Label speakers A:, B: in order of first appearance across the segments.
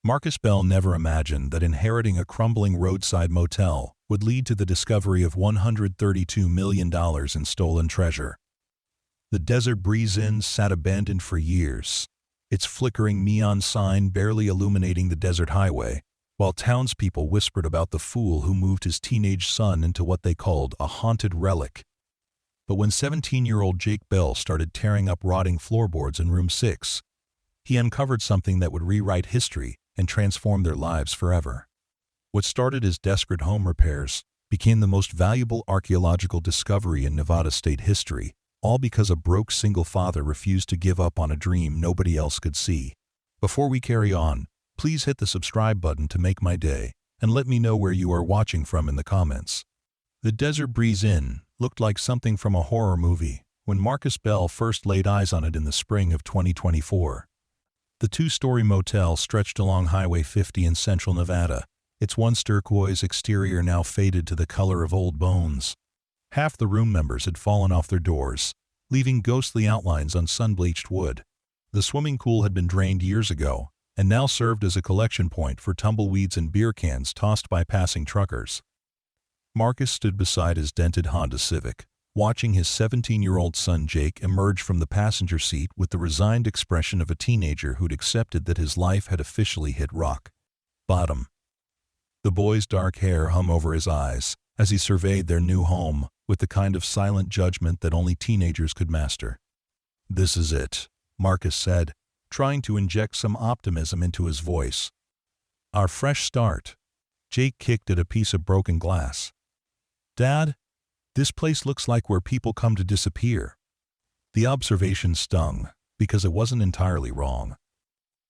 A: Marcus Bell never imagined that inheriting a crumbling roadside motel would lead to the discovery of $132 million in stolen treasure. The Desert Breeze Inn sat abandoned for years, its flickering neon sign barely illuminating the desert highway, while townspeople whispered about the fool who moved his teenage son into what they called a haunted relic. But when 17-year-old Jake Bell started tearing up rotting floorboards in room 6, he uncovered something that would rewrite history and transform their lives forever. What started as desperate home repairs became the most valuable archaeological discovery in Nevada state history, all because a broke single father refused to give up on a dream nobody else could see. Before we carry on, please hit the subscribe button to make my day, and let me know where you are watching from in the comments. The Desert Breeze Inn looked like something from a horror movie when Marcus Bell first laid eyes on it in the spring of 2024. The two-story motel stretched along Highway 50 in central Nevada, its once turquoise exterior now faded to the color of old bones. Half the room members had fallen off their doors, leaving ghostly outlines on sun-bleached wood. The swimming pool had been drained years ago, and now served as a collection point for tumbleweeds and beer cans tossed by passing truckers. Marcus stood beside his dented Honda Civic, watching his 17-year-old son Jake emerge from the passenger seat with the resigned expression of a teenager who'd accepted that his life had officially hit rock bottom. The boy's dark hair hung over his eyes as he surveyed their new home with the kind of silent judgment that only teenagers could master. "This is it," Marcus said, trying to inject some optimism into his voice. "Our fresh start." Jake kicked at a piece of broken glass. "Dad, this place looks like where people come to disappear." The observation stung, because it wasn't entirely wrong.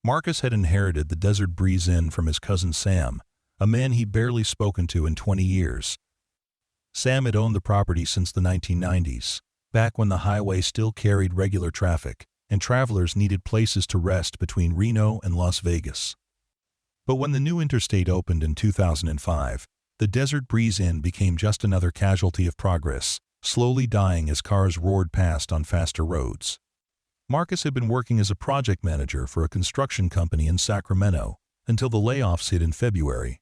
A: Marcus had inherited the Desert Breeze Inn from his cousin Sam, a man he'd barely spoken to in 20 years. Sam had owned the property since the 1990s, back when the highway still carried regular traffic, and travelers needed places to rest between Reno and Las Vegas. But when the new interstate opened in 2005, the Desert Breeze Inn became just another casualty of progress, slowly dying as cars roared past on faster roads. Marcus had been working as a project manager for a construction company in Sacramento until the layoffs hit in February.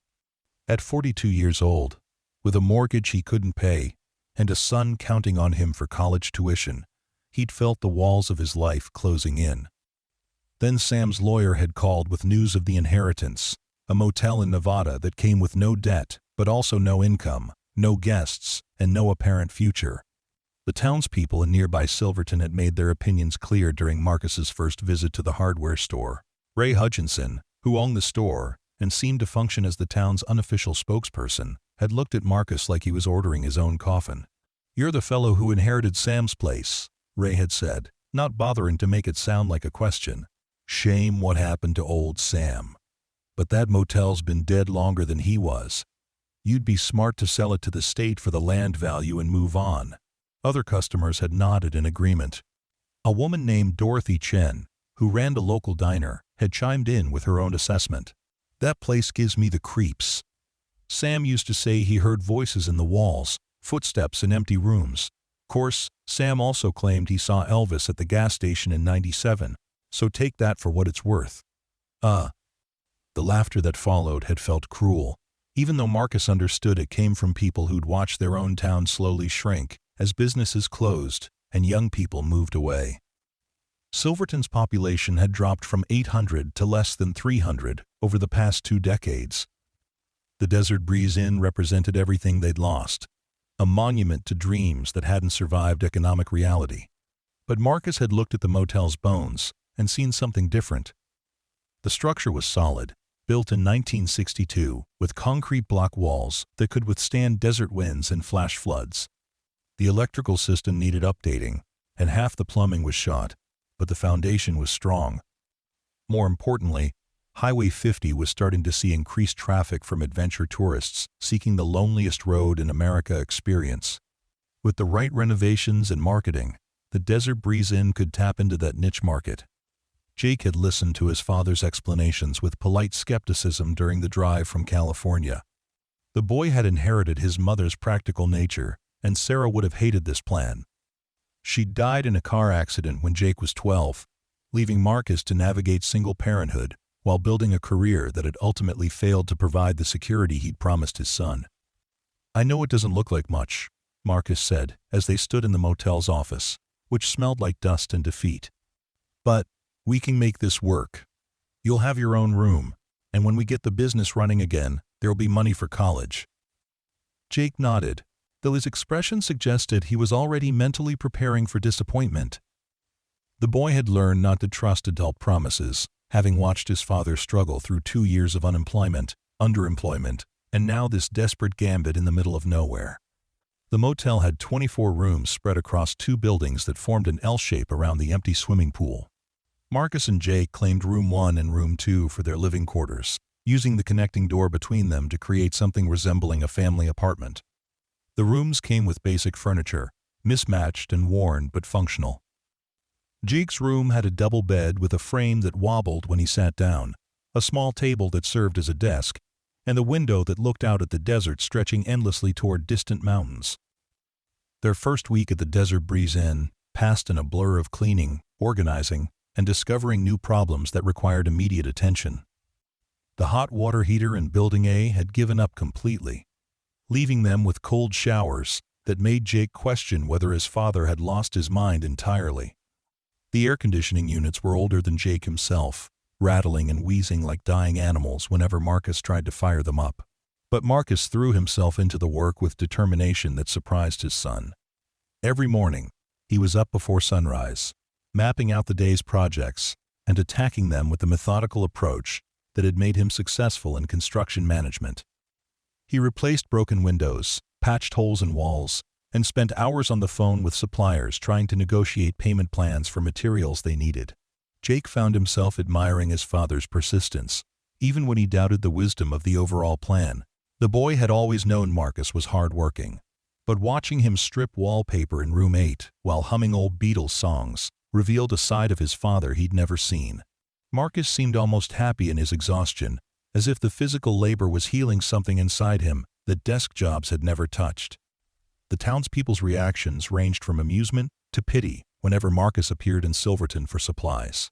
A: At 42 years old, with a mortgage he couldn't pay and a son counting on him for college tuition, he'd felt the walls of his life closing in. Then Sam's lawyer had called with news of the inheritance, a motel in Nevada that came with no debt, but also no income, no guests, and no apparent future. The townspeople in nearby Silverton had made their opinions clear during Marcus's first visit to the hardware store. Ray Hutchinson, who owned the store and seemed to function as the town's unofficial spokesperson, had looked at Marcus like he was ordering his own coffin. "You're the fellow who inherited Sam's place," Ray had said, not bothering to make it sound like a question. "Shame what happened to old Sam. But that motel's been dead longer than he was. You'd be smart to sell it to the state for the land value and move on." Other customers had nodded in agreement. A woman named Dorothy Chen, who ran the local diner, had chimed in with her own assessment. "That place gives me the creeps. Sam used to say he heard voices in the walls, footsteps in empty rooms. Of course, Sam also claimed he saw Elvis at the gas station in '97, so take that for what it's worth." The laughter that followed had felt cruel, even though Marcus understood it came from people who'd watched their own town slowly shrink as businesses closed and young people moved away. Silverton's population had dropped from 800 to less than 300 over the past 2 decades. The Desert Breeze Inn represented everything they'd lost, a monument to dreams that hadn't survived economic reality. But Marcus had looked at the motel's bones and seen something different. The structure was solid, built in 1962 with concrete block walls that could withstand desert winds and flash floods. The electrical system needed updating, and half the plumbing was shot, but the foundation was strong. More importantly, Highway 50 was starting to see increased traffic from adventure tourists seeking the loneliest road in America experience. With the right renovations and marketing, the Desert Breeze Inn could tap into that niche market. Jake had listened to his father's explanations with polite skepticism during the drive from California. The boy had inherited his mother's practical nature, and Sarah would have hated this plan. She died in a car accident when Jake was 12, leaving Marcus to navigate single parenthood while building a career that had ultimately failed to provide the security he'd promised his son. "I know it doesn't look like much," Marcus said as they stood in the motel's office, which smelled like dust and defeat. "But we can make this work. You'll have your own room, and when we get the business running again, there'll be money for college." Jake nodded, though his expression suggested he was already mentally preparing for disappointment. The boy had learned not to trust adult promises, having watched his father struggle through 2 years of unemployment, underemployment, and now this desperate gambit in the middle of nowhere. The motel had 24 rooms spread across 2 buildings that formed an L shape around the empty swimming pool. Marcus and Jake claimed Room 1 and Room 2 for their living quarters, using the connecting door between them to create something resembling a family apartment. The rooms came with basic furniture, mismatched and worn but functional. Jake's room had a double bed with a frame that wobbled when he sat down, a small table that served as a desk, and a window that looked out at the desert stretching endlessly toward distant mountains. Their first week at the Desert Breeze Inn passed in a blur of cleaning, organizing, and discovering new problems that required immediate attention. The hot water heater in Building A had given up completely, leaving them with cold showers that made Jake question whether his father had lost his mind entirely. The air conditioning units were older than Jake himself, rattling and wheezing like dying animals whenever Marcus tried to fire them up. But Marcus threw himself into the work with determination that surprised his son. Every morning, he was up before sunrise, mapping out the day's projects and attacking them with the methodical approach that had made him successful in construction management. He replaced broken windows, patched holes in walls, and spent hours on the phone with suppliers trying to negotiate payment plans for materials they needed. Jake found himself admiring his father's persistence, even when he doubted the wisdom of the overall plan. The boy had always known Marcus was hard-working, but watching him strip wallpaper in Room 8 while humming old Beatles songs revealed a side of his father he'd never seen. Marcus seemed almost happy in his exhaustion, as if the physical labor was healing something inside him that desk jobs had never touched. The townspeople's reactions ranged from amusement to pity whenever Marcus appeared in Silverton for supplies.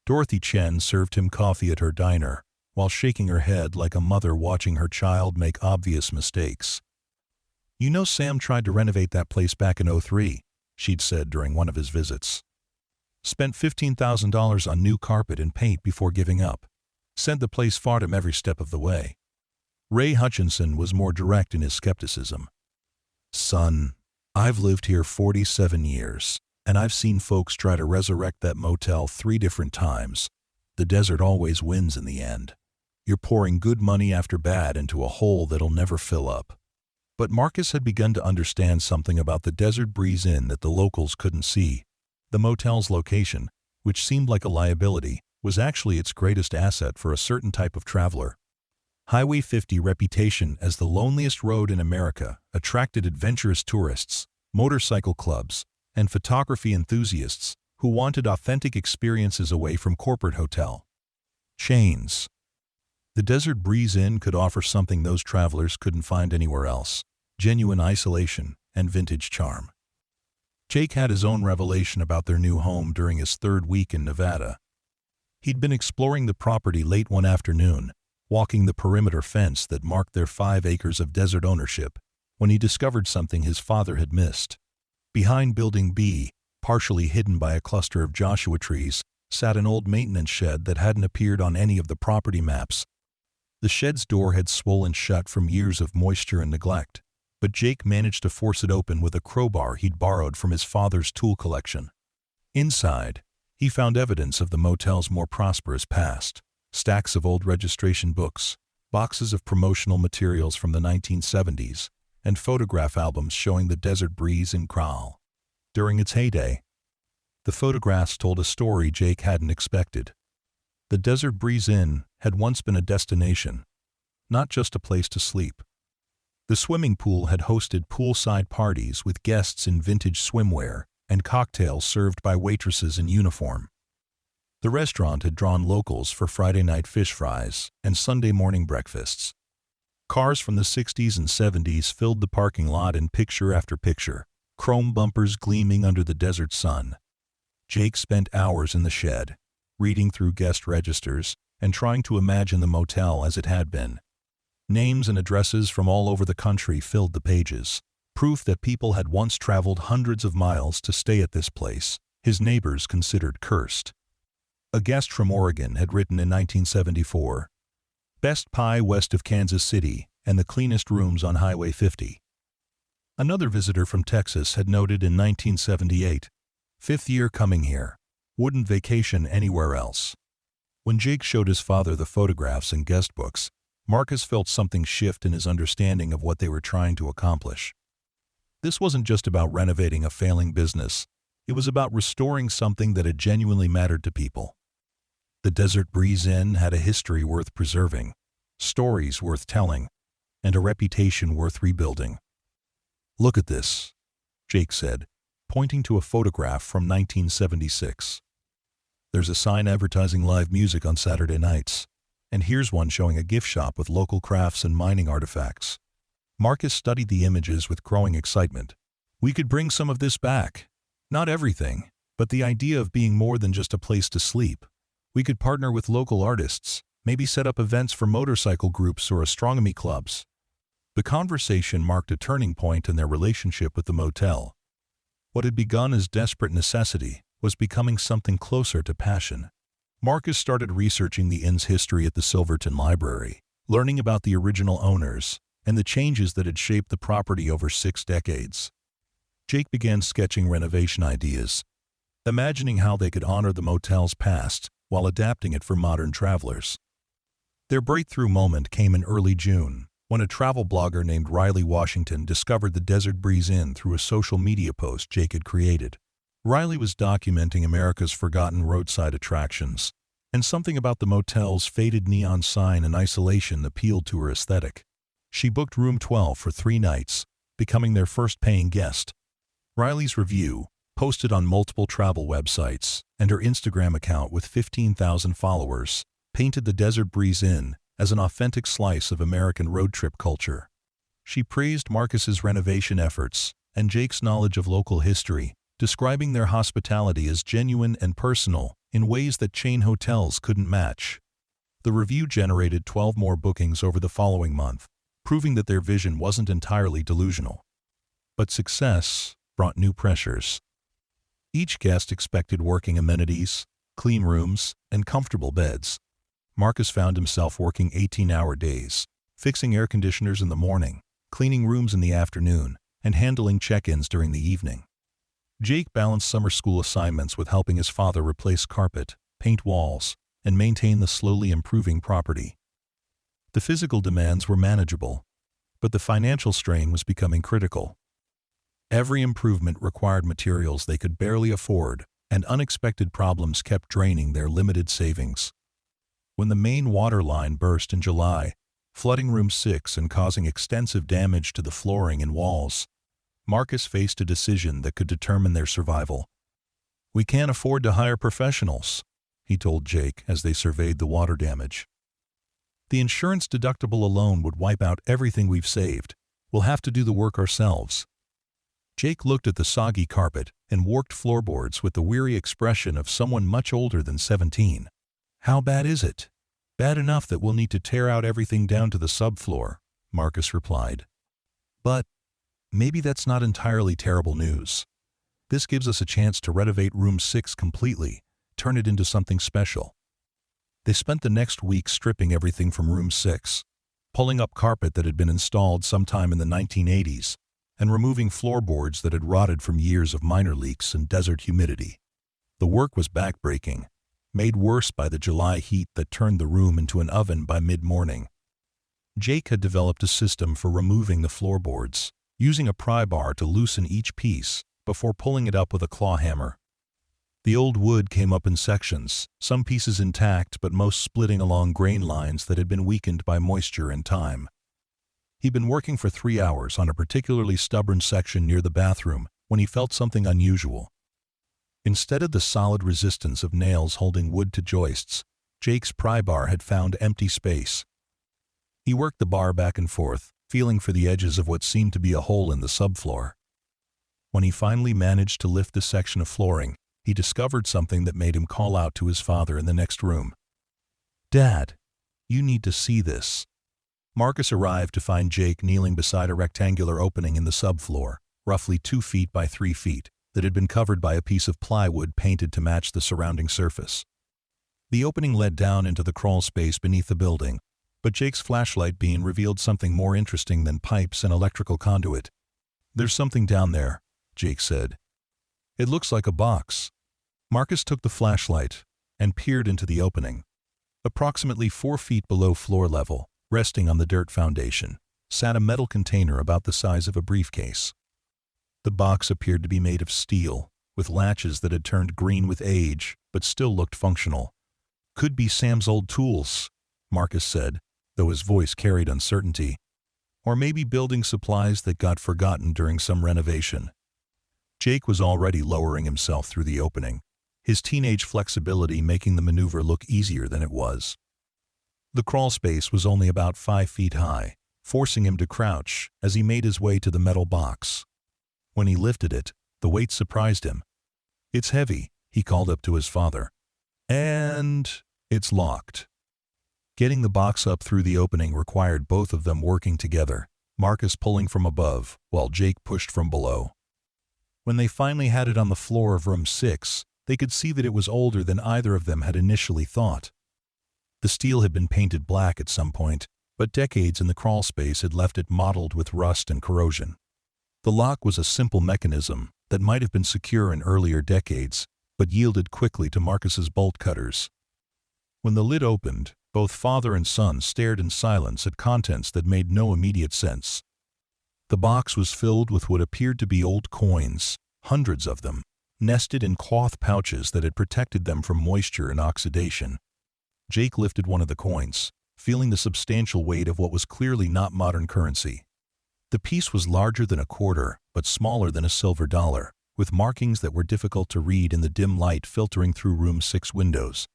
A: Dorothy Chen served him coffee at her diner, while shaking her head like a mother watching her child make obvious mistakes. "You know Sam tried to renovate that place back in '03, she'd said during one of his visits. "Spent $15,000 on new carpet and paint before giving up. Sent the place fartum every step of the way." Ray Hutchinson was more direct in his skepticism. "Son, I've lived here 47 years, and I've seen folks try to resurrect that motel 3 different times. The desert always wins in the end. You're pouring good money after bad into a hole that'll never fill up." But Marcus had begun to understand something about the Desert Breeze Inn that the locals couldn't see. The motel's location, which seemed like a liability, was actually its greatest asset for a certain type of traveler. Highway 50's reputation as the loneliest road in America attracted adventurous tourists, motorcycle clubs, and photography enthusiasts who wanted authentic experiences away from corporate hotel chains. The Desert Breeze Inn could offer something those travelers couldn't find anywhere else: genuine isolation and vintage charm. Jake had his own revelation about their new home during his 3rd week in Nevada. He'd been exploring the property late one afternoon, walking the perimeter fence that marked their 5 acres of desert ownership, when he discovered something his father had missed. Behind Building B, partially hidden by a cluster of Joshua trees, sat an old maintenance shed that hadn't appeared on any of the property maps. The shed's door had swollen shut from years of moisture and neglect, but Jake managed to force it open with a crowbar he'd borrowed from his father's tool collection. Inside, he found evidence of the motel's more prosperous past: stacks of old registration books, boxes of promotional materials from the 1970s, and photograph albums showing the Desert Breeze in Crawl during its heyday. The photographs told a story Jake hadn't expected. The Desert Breeze Inn had once been a destination, not just a place to sleep. The swimming pool had hosted poolside parties with guests in vintage swimwear and cocktails served by waitresses in uniform. The restaurant had drawn locals for Friday night fish fries and Sunday morning breakfasts. Cars from the 60s and 70s filled the parking lot in picture after picture, chrome bumpers gleaming under the desert sun. Jake spent hours in the shed, reading through guest registers and trying to imagine the motel as it had been. Names and addresses from all over the country filled the pages, proof that people had once traveled hundreds of miles to stay at this place, his neighbors considered cursed. A guest from Oregon had written in 1974, "Best pie west of Kansas City and the cleanest rooms on Highway 50." Another visitor from Texas had noted in 1978, "Fifth year coming here. Wouldn't vacation anywhere else." When Jake showed his father the photographs and guest books, Marcus felt something shift in his understanding of what they were trying to accomplish. This wasn't just about renovating a failing business. It was about restoring something that had genuinely mattered to people. The Desert Breeze Inn had a history worth preserving, stories worth telling, and a reputation worth rebuilding. "Look at this," Jake said, pointing to a photograph from 1976. "There's a sign advertising live music on Saturday nights, and here's one showing a gift shop with local crafts and mining artifacts." Marcus studied the images with growing excitement. "We could bring some of this back. Not everything, but the idea of being more than just a place to sleep. We could partner with local artists, maybe set up events for motorcycle groups or astronomy clubs." The conversation marked a turning point in their relationship with the motel. What had begun as desperate necessity was becoming something closer to passion. Marcus started researching the inn's history at the Silverton Library, learning about the original owners and the changes that had shaped the property over 6 decades. Jake began sketching renovation ideas, imagining how they could honor the motel's past while adapting it for modern travelers. Their breakthrough moment came in early June, when a travel blogger named Riley Washington discovered the Desert Breeze Inn through a social media post Jake had created. Riley was documenting America's forgotten roadside attractions, and something about the motel's faded neon sign and isolation appealed to her aesthetic. She booked room 12 for 3 nights, becoming their first paying guest. Riley's review, posted on multiple travel websites, and her Instagram account with 15,000 followers, painted the Desert Breeze Inn as an authentic slice of American road trip culture. She praised Marcus's renovation efforts and Jake's knowledge of local history, describing their hospitality as genuine and personal in ways that chain hotels couldn't match. The review generated 12 more bookings over the following month, proving that their vision wasn't entirely delusional. But success brought new pressures. Each guest expected working amenities, clean rooms, and comfortable beds. Marcus found himself working 18-hour days, fixing air conditioners in the morning, cleaning rooms in the afternoon, and handling check-ins during the evening. Jake balanced summer school assignments with helping his father replace carpet, paint walls, and maintain the slowly improving property. The physical demands were manageable, but the financial strain was becoming critical. Every improvement required materials they could barely afford, and unexpected problems kept draining their limited savings. When the main water line burst in July, flooding room 6 and causing extensive damage to the flooring and walls, Marcus faced a decision that could determine their survival. "We can't afford to hire professionals," he told Jake as they surveyed the water damage. "The insurance deductible alone would wipe out everything we've saved. We'll have to do the work ourselves." Jake looked at the soggy carpet and warped floorboards with the weary expression of someone much older than 17. "How bad is it?" "Bad enough that we'll need to tear out everything down to the subfloor," Marcus replied. "But maybe that's not entirely terrible news. This gives us a chance to renovate room 6 completely, turn it into something special." They spent the next week stripping everything from room 6, pulling up carpet that had been installed sometime in the 1980s, and removing floorboards that had rotted from years of minor leaks and desert humidity. The work was backbreaking, made worse by the July heat that turned the room into an oven by mid-morning. Jake had developed a system for removing the floorboards, using a pry bar to loosen each piece before pulling it up with a claw hammer. The old wood came up in sections, some pieces intact but most splitting along grain lines that had been weakened by moisture and time. He'd been working for 3 hours on a particularly stubborn section near the bathroom when he felt something unusual. Instead of the solid resistance of nails holding wood to joists, Jake's pry bar had found empty space. He worked the bar back and forth, feeling for the edges of what seemed to be a hole in the subfloor. When he finally managed to lift the section of flooring, he discovered something that made him call out to his father in the next room. "Dad, you need to see this." Marcus arrived to find Jake kneeling beside a rectangular opening in the subfloor, roughly 2 feet by 3 feet, that had been covered by a piece of plywood painted to match the surrounding surface. The opening led down into the crawl space beneath the building, but Jake's flashlight beam revealed something more interesting than pipes and electrical conduit. "There's something down there," Jake said. "It looks like a box." Marcus took the flashlight and peered into the opening. Approximately 4 feet below floor level, resting on the dirt foundation, sat a metal container about the size of a briefcase. The box appeared to be made of steel, with latches that had turned green with age, but still looked functional. "Could be Sam's old tools," Marcus said, though his voice carried uncertainty. "Or maybe building supplies that got forgotten during some renovation." Jake was already lowering himself through the opening, his teenage flexibility making the maneuver look easier than it was. The crawl space was only about 5 feet high, forcing him to crouch as he made his way to the metal box. When he lifted it, the weight surprised him. "It's heavy," he called up to his father. "And it's locked." Getting the box up through the opening required both of them working together, Marcus pulling from above while Jake pushed from below. When they finally had it on the floor of room 6, they could see that it was older than either of them had initially thought. The steel had been painted black at some point, but decades in the crawl space had left it mottled with rust and corrosion. The lock was a simple mechanism that might have been secure in earlier decades, but yielded quickly to Marcus's bolt cutters. When the lid opened, both father and son stared in silence at contents that made no immediate sense. The box was filled with what appeared to be old coins, hundreds of them, nested in cloth pouches that had protected them from moisture and oxidation. Jake lifted one of the coins, feeling the substantial weight of what was clearly not modern currency. The piece was larger than a quarter, but smaller than a silver dollar, with markings that were difficult to read in the dim light filtering through room 6 windows.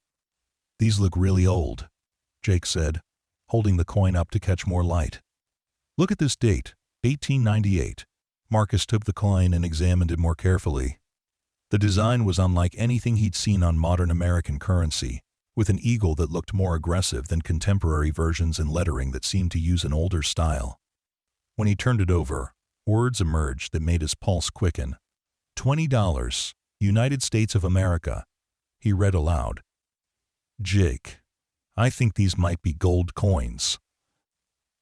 A: "These look really old," Jake said, holding the coin up to catch more light. "Look at this date, 1898. Marcus took the coin and examined it more carefully. The design was unlike anything he'd seen on modern American currency, with an eagle that looked more aggressive than contemporary versions and lettering that seemed to use an older style. When he turned it over, words emerged that made his pulse quicken. $20, United States of America," he read aloud. "Jake, I think these might be gold coins."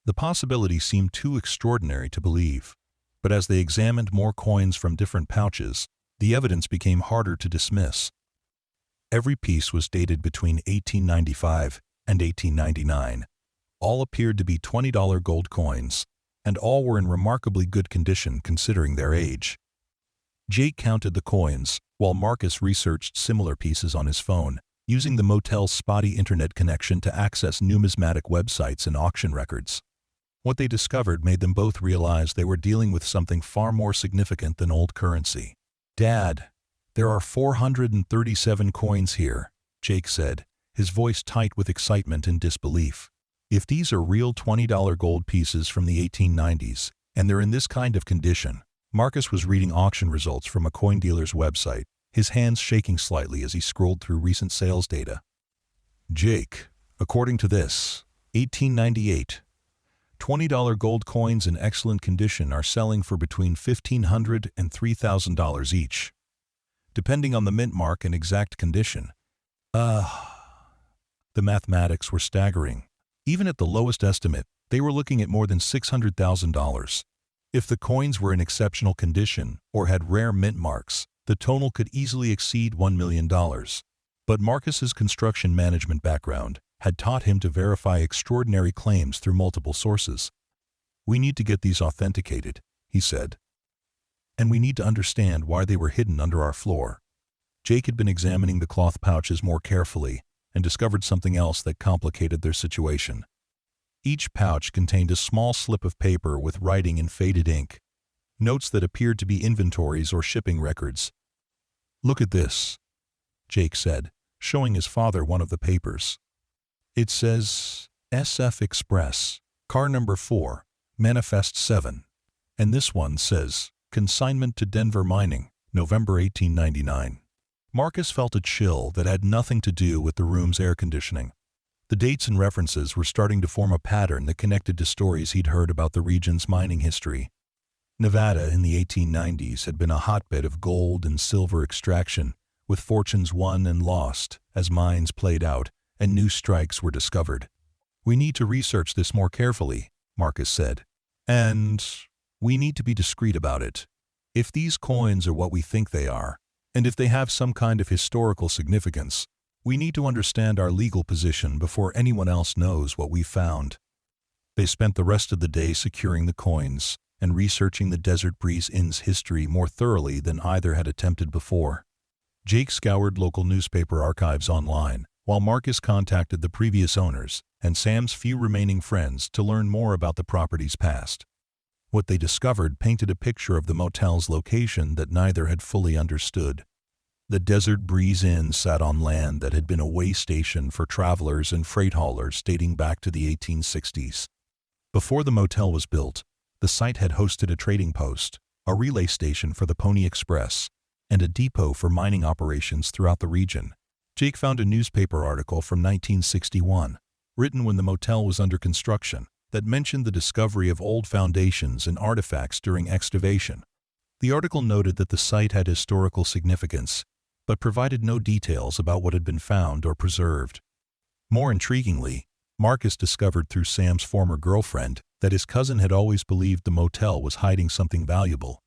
A: The possibility seemed too extraordinary to believe, but as they examined more coins from different pouches, the evidence became harder to dismiss. Every piece was dated between 1895 and 1899. All appeared to be $20 gold coins, and all were in remarkably good condition considering their age. Jake counted the coins, while Marcus researched similar pieces on his phone, using the Motel's spotty internet connection to access numismatic websites and auction records. What they discovered made them both realize they were dealing with something far more significant than old currency. "Dad, there are 437 coins here," Jake said, his voice tight with excitement and disbelief. "If these are real $20 gold pieces from the 1890s, and they're in this kind of condition." Marcus was reading auction results from a coin dealer's website, his hands shaking slightly as he scrolled through recent sales data. "Jake, according to this, 1898, $20 gold coins in excellent condition are selling for between $1,500 and $3,000 each, depending on the mint mark and exact condition." The mathematics were staggering. Even at the lowest estimate, they were looking at more than $600,000. If the coins were in exceptional condition or had rare mint marks, the total could easily exceed $1 million. But Marcus's construction management background had taught him to verify extraordinary claims through multiple sources. "We need to get these authenticated," he said. "And we need to understand why they were hidden under our floor." Jake had been examining the cloth pouches more carefully and discovered something else that complicated their situation. Each pouch contained a small slip of paper with writing in faded ink, notes that appeared to be inventories or shipping records. "Look at this," Jake said, showing his father one of the papers. "It says, SF Express, car number 4, Manifest 7. And this one says, Consignment to Denver Mining, November 1899. Marcus felt a chill that had nothing to do with the room's air conditioning. The dates and references were starting to form a pattern that connected to stories he'd heard about the region's mining history. Nevada in the 1890s had been a hotbed of gold and silver extraction, with fortunes won and lost as mines played out and new strikes were discovered. "We need to research this more carefully," Marcus said. "And we need to be discreet about it. If these coins are what we think they are, and if they have some kind of historical significance, we need to understand our legal position before anyone else knows what we found." They spent the rest of the day securing the coins and researching the Desert Breeze Inn's history more thoroughly than either had attempted before. Jake scoured local newspaper archives online, while Marcus contacted the previous owners and Sam's few remaining friends to learn more about the property's past. What they discovered painted a picture of the motel's location that neither had fully understood. The Desert Breeze Inn sat on land that had been a way station for travelers and freight haulers dating back to the 1860s. Before the motel was built, the site had hosted a trading post, a relay station for the Pony Express, and a depot for mining operations throughout the region. Jake found a newspaper article from 1961, written when the motel was under construction, that mentioned the discovery of old foundations and artifacts during excavation. The article noted that the site had historical significance, but provided no details about what had been found or preserved. More intriguingly, Marcus discovered through Sam's former girlfriend that his cousin had always believed the motel was hiding something valuable.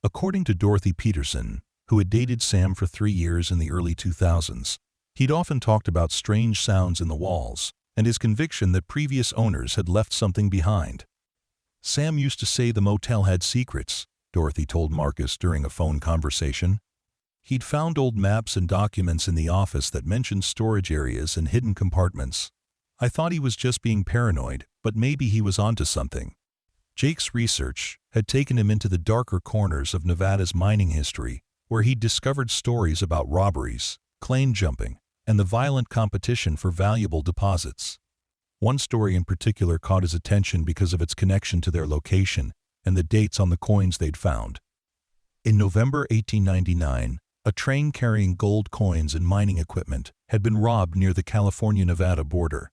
A: According to Dorothy Peterson, who had dated Sam for 3 years in the early 2000s, he'd often talked about strange sounds in the walls and his conviction that previous owners had left something behind. "Sam used to say the motel had secrets," Dorothy told Marcus during a phone conversation. "He'd found old maps and documents in the office that mentioned storage areas and hidden compartments. I thought he was just being paranoid, but maybe he was onto something." Jake's research had taken him into the darker corners of Nevada's mining history, where he'd discovered stories about robberies, claim jumping, and the violent competition for valuable deposits. One story in particular caught his attention because of its connection to their location and the dates on the coins they'd found. In November 1899, a train carrying gold coins and mining equipment had been robbed near the California-Nevada border.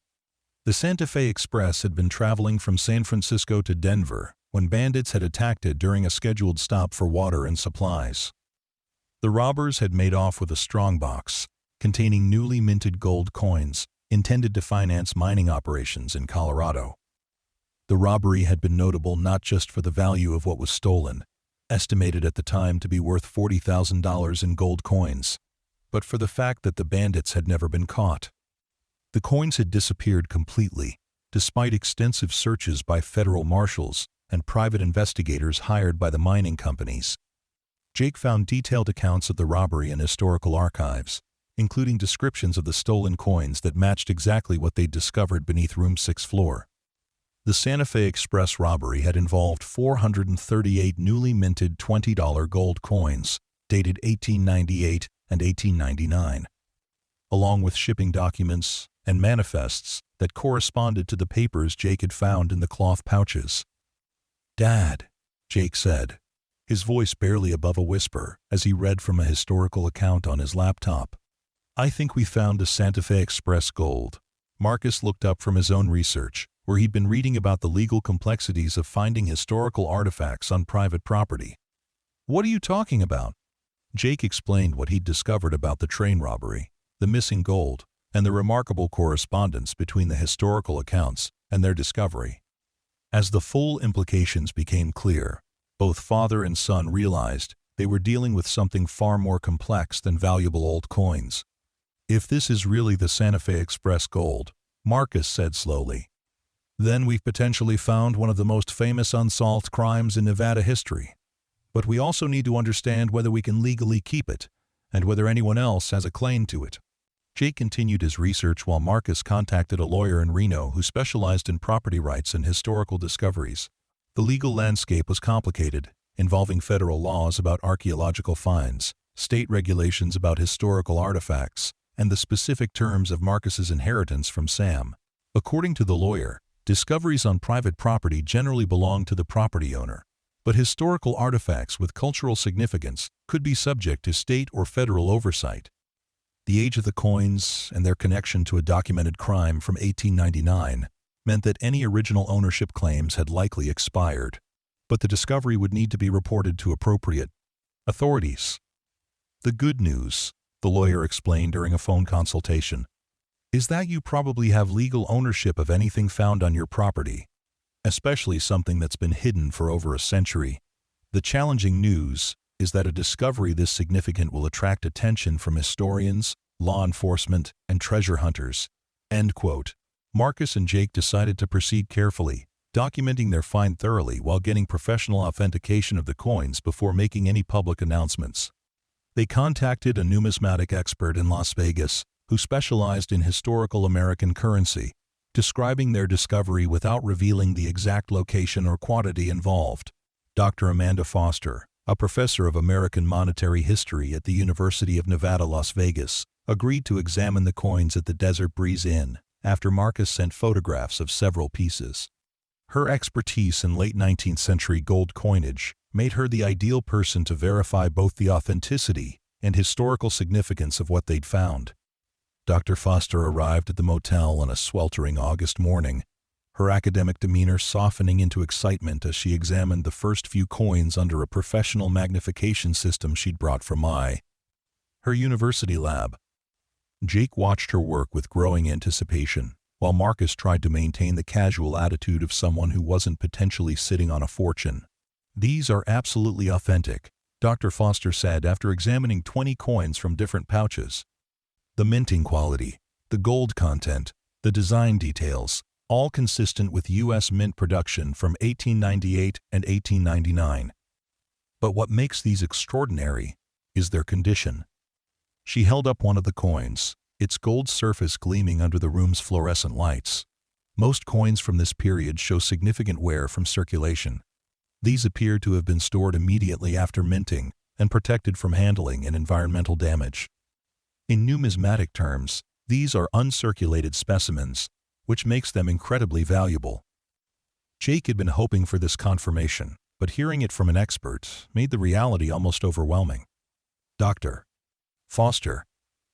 A: The Santa Fe Express had been traveling from San Francisco to Denver when bandits had attacked it during a scheduled stop for water and supplies. The robbers had made off with a strongbox containing newly minted gold coins intended to finance mining operations in Colorado. The robbery had been notable not just for the value of what was stolen, estimated at the time to be worth $40,000 in gold coins, but for the fact that the bandits had never been caught. The coins had disappeared completely, despite extensive searches by federal marshals and private investigators hired by the mining companies. Jake found detailed accounts of the robbery in historical archives, including descriptions of the stolen coins that matched exactly what they'd discovered beneath room 6 floor. The Santa Fe Express robbery had involved 438 newly minted $20 gold coins, dated 1898 and 1899, along with shipping documents and manifests that corresponded to the papers Jake had found in the cloth pouches. "Dad," Jake said, his voice barely above a whisper as he read from a historical account on his laptop. "I think we found the Santa Fe Express gold." Marcus looked up from his own research, where he'd been reading about the legal complexities of finding historical artifacts on private property. "What are you talking about?" Jake explained what he'd discovered about the train robbery, the missing gold, and the remarkable correspondence between the historical accounts and their discovery. As the full implications became clear, both father and son realized they were dealing with something far more complex than valuable old coins. "If this is really the Santa Fe Express gold," Marcus said slowly, "then we've potentially found one of the most famous unsolved crimes in Nevada history. But we also need to understand whether we can legally keep it, and whether anyone else has a claim to it." Jake continued his research while Marcus contacted a lawyer in Reno who specialized in property rights and historical discoveries. The legal landscape was complicated, involving federal laws about archaeological finds, state regulations about historical artifacts, and the specific terms of Marcus's inheritance from Sam. According to the lawyer, discoveries on private property generally belong to the property owner, but historical artifacts with cultural significance could be subject to state or federal oversight. The age of the coins and their connection to a documented crime from 1899 meant that any original ownership claims had likely expired, but the discovery would need to be reported to appropriate authorities. The good news, the lawyer explained during a phone consultation, is that you probably have legal ownership of anything found on your property, especially something that's been hidden for over a century. The challenging news is that a discovery this significant will attract attention from historians, law enforcement, and treasure hunters. End quote. Marcus and Jake decided to proceed carefully, documenting their find thoroughly while getting professional authentication of the coins before making any public announcements. They contacted a numismatic expert in Las Vegas who specialized in historical American currency, describing their discovery without revealing the exact location or quantity involved. Dr. Amanda Foster, a professor of American monetary history at the University of Nevada, Las Vegas, agreed to examine the coins at the Desert Breeze Inn after Marcus sent photographs of several pieces. Her expertise in late 19th century gold coinage made her the ideal person to verify both the authenticity and historical significance of what they'd found. Dr. Foster arrived at the motel on a sweltering August morning, her academic demeanor softening into excitement as she examined the first few coins under a professional magnification system she'd brought from her university lab. Jake watched her work with growing anticipation, while Marcus tried to maintain the casual attitude of someone who wasn't potentially sitting on a fortune. "These are absolutely authentic," Dr. Foster said after examining 20 coins from different pouches. "The minting quality, the gold content, the design details, all consistent with U.S. mint production from 1898 and 1899. But what makes these extraordinary is their condition." She held up one of the coins, its gold surface gleaming under the room's fluorescent lights. Most coins from this period show significant wear from circulation. These appear to have been stored immediately after minting and protected from handling and environmental damage. In numismatic terms, these are uncirculated specimens, which makes them incredibly valuable. Jake had been hoping for this confirmation, but hearing it from an expert made the reality almost overwhelming. "Dr. Foster,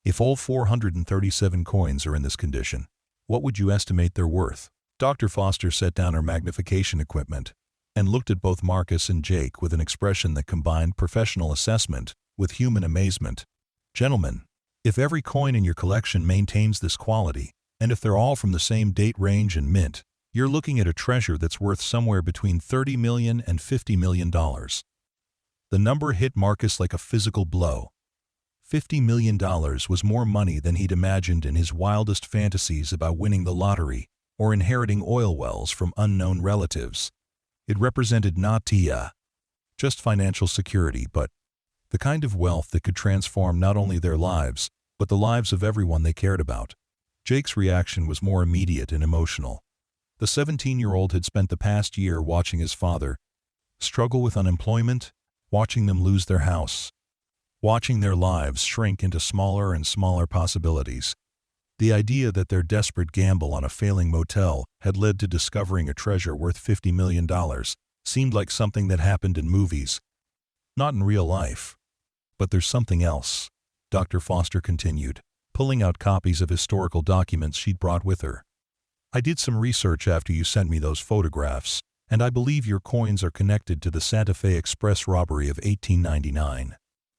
A: if all 437 coins are in this condition, what would you estimate they're worth?" Dr. Foster set down her magnification equipment and looked at both Marcus and Jake with an expression that combined professional assessment with human amazement. "Gentlemen, if every coin in your collection maintains this quality, and if they're all from the same date range and mint, you're looking at a treasure that's worth somewhere between $30 million and $50 million. The number hit Marcus like a physical blow. $50 million was more money than he'd imagined in his wildest fantasies about winning the lottery or inheriting oil wells from unknown relatives. It represented not just financial security, but the kind of wealth that could transform not only their lives, but the lives of everyone they cared about. Jake's reaction was more immediate and emotional. The 17-year-old had spent the past year watching his father struggle with unemployment, watching them lose their house, watching their lives shrink into smaller and smaller possibilities. The idea that their desperate gamble on a failing motel had led to discovering a treasure worth $50 million seemed like something that happened in movies, not in real life. "But there's something else," Dr. Foster continued, pulling out copies of historical documents she'd brought with her. "I did some research after you sent me those photographs, and I believe your coins are connected to the Santa Fe Express robbery of 1899.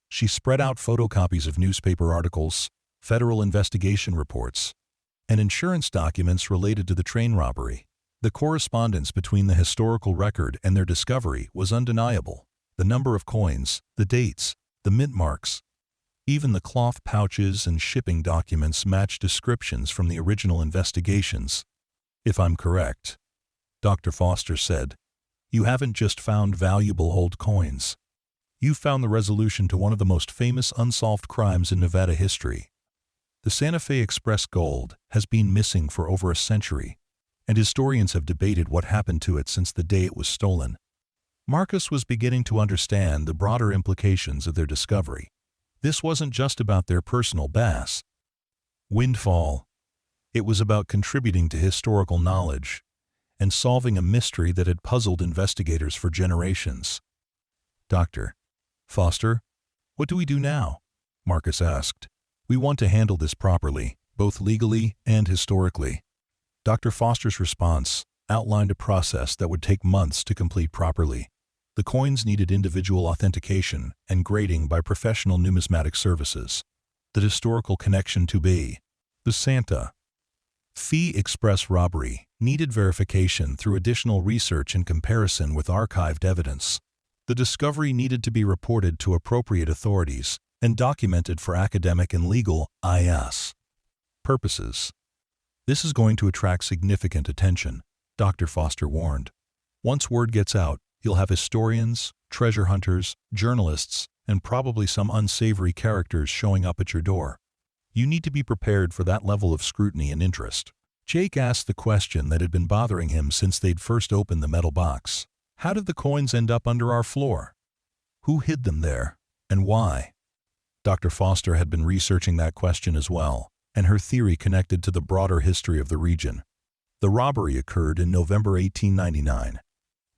A: She spread out photocopies of newspaper articles, federal investigation reports, and insurance documents related to the train robbery. The correspondence between the historical record and their discovery was undeniable. The number of coins, the dates, the mint marks, even the cloth pouches and shipping documents match descriptions from the original investigations. If I'm correct," Dr. Foster said, "you haven't just found valuable old coins. You found the resolution to one of the most famous unsolved crimes in Nevada history. The Santa Fe Express gold has been missing for over a century, and historians have debated what happened to it since the day it was stolen." Marcus was beginning to understand the broader implications of their discovery. This wasn't just about their personal windfall. It was about contributing to historical knowledge and solving a mystery that had puzzled investigators for generations. "Dr. Foster, what do we do now?" Marcus asked. We want to handle this properly, both legally and historically. Dr. Foster's response outlined a process that would take months to complete properly. The coins needed individual authentication and grading by professional numismatic services. The historical connection to B. The Santa Fe Express robbery needed verification through additional research and comparison with archived evidence. The discovery needed to be reported to appropriate authorities and documented for academic and legal purposes. This is going to attract significant attention, Dr. Foster warned. Once word gets out, you'll have historians, treasure hunters, journalists, and probably some unsavory characters showing up at your door. You need to be prepared for that level of scrutiny and interest. Jake asked the question that had been bothering him since they'd first opened the metal box. How did the coins end up under our floor? Who hid them there, and why? Dr. Foster had been researching that question as well, and her theory connected to the broader history of the region. The robbery occurred in November 1899.